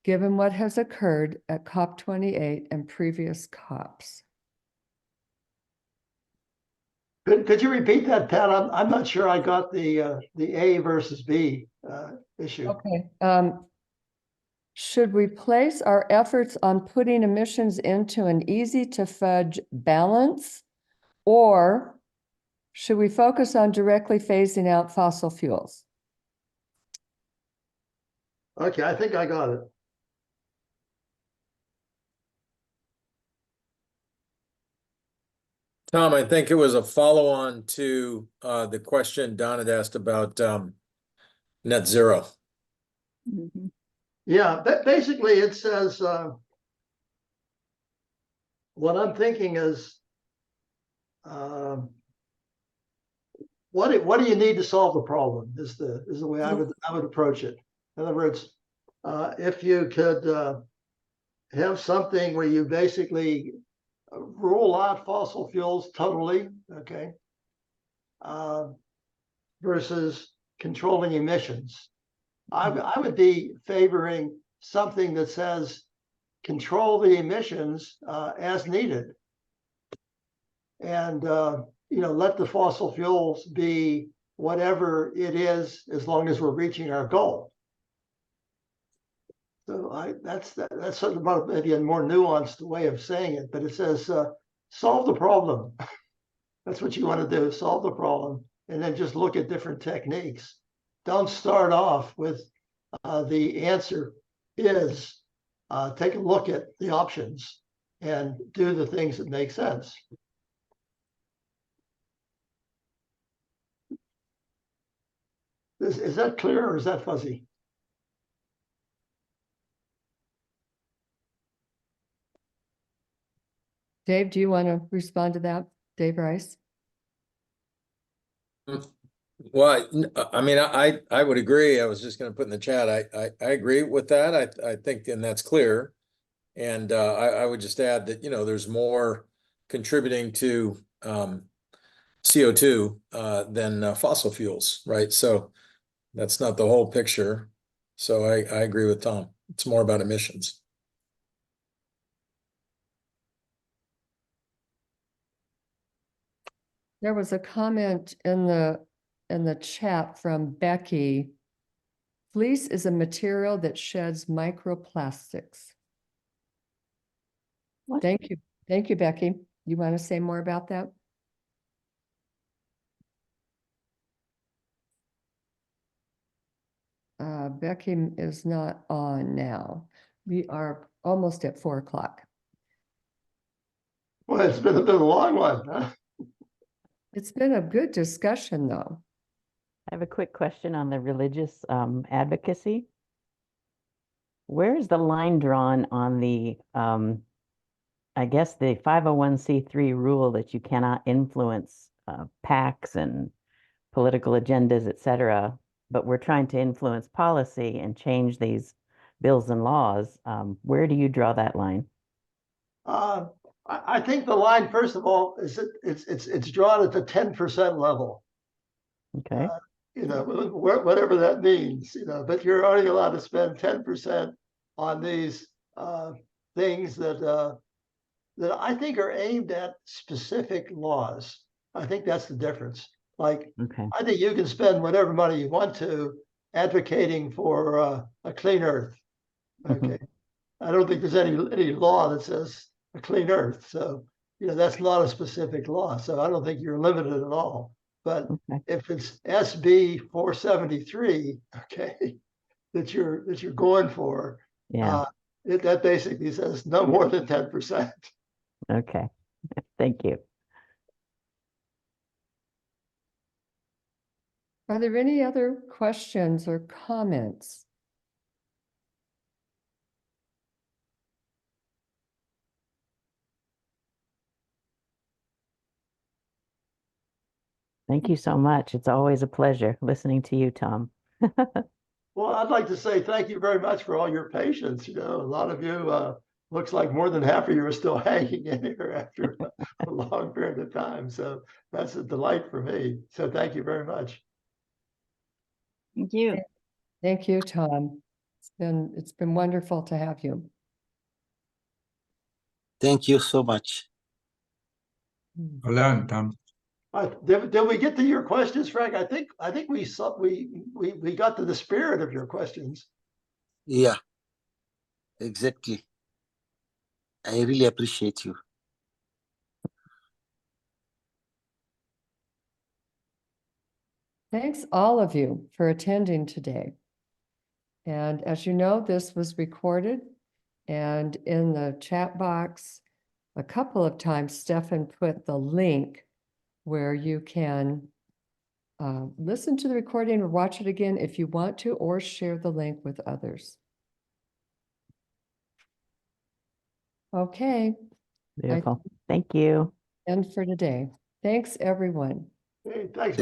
given what has occurred at COP28 and previous COPs. Could you repeat that, Pat? I'm not sure I got the A versus B issue. Okay. Should we place our efforts on putting emissions into an easy to fudge balance? Or should we focus on directly phasing out fossil fuels? Okay, I think I got it. Tom, I think it was a follow-on to the question Don had asked about net zero. Mhm. Yeah, basically it says, what I'm thinking is, what do you need to solve the problem is the way I would approach it. In other words, if you could have something where you basically rule out fossil fuels totally, okay, versus controlling emissions. I would be favoring something that says control the emissions as needed, and let the fossil fuels be whatever it is, as long as we're reaching our goal. So that's sort of maybe a more nuanced way of saying it, but it says solve the problem. That's what you want to do, solve the problem, and then just look at different techniques. Don't start off with the answer is, take a look at the options and do the things that make sense. Is that clear or is that fuzzy? Dave, do you want to respond to that? Dave Rice? Well, I mean, I would agree. I was just going to put in the chat. I agree with that. I think, and that's clear. And I would just add that, there's more contributing to CO2 than fossil fuels, right? So that's not the whole picture. So I agree with Tom. It's more about emissions. There was a comment in the chat from Becky. Fleece is a material that sheds microplastics. What? Thank you. Thank you, Becky. You want to say more about that? Becky is not on now. We are almost at 4 o'clock. Well, it's been a long one, huh? It's been a good discussion, though. I have a quick question on the religious advocacy. Where is the line drawn on the, I guess, the 501c3 rule that you cannot influence PACs and political agendas, et cetera, but we're trying to influence policy and change these bills and laws. Where do you draw that line? I think the line, first of all, is it's drawn at the 10% level. Okay. Whatever that means, but you're only allowed to spend 10% on these things that I think are aimed at specific laws. I think that's the difference. Like, Okay. I think you can spend whatever money you want to advocating for a clean earth. Okay. I don't think there's any law that says a clean earth. So, that's not a specific law. So I don't think you're limited at all. But if it's SB 473, okay, that you're going for, Yeah. That basically says no more than 10%. Okay. Thank you. Are there any other questions or comments? Thank you so much. It's always a pleasure listening to you, Tom. Well, I'd like to say thank you very much for all your patience. You know, a lot of you, looks like more than half of you are still hanging in here after a long period of time. So that's a delight for me. So thank you very much. Thank you. Thank you, Tom. It's been wonderful to have you. Thank you so much. Well done, Tom. Did we get to your questions, Frank? I think we got to the spirit of your questions. Yeah, exactly. I really appreciate you. Thanks all of you for attending today. And as you know, this was recorded, and in the chat box, a couple of times, Stefan put the link where you can listen to the recording or watch it again if you want to, or share the link with others. Okay. Beautiful. Thank you. End for today. Thanks, everyone. Hey, thanks.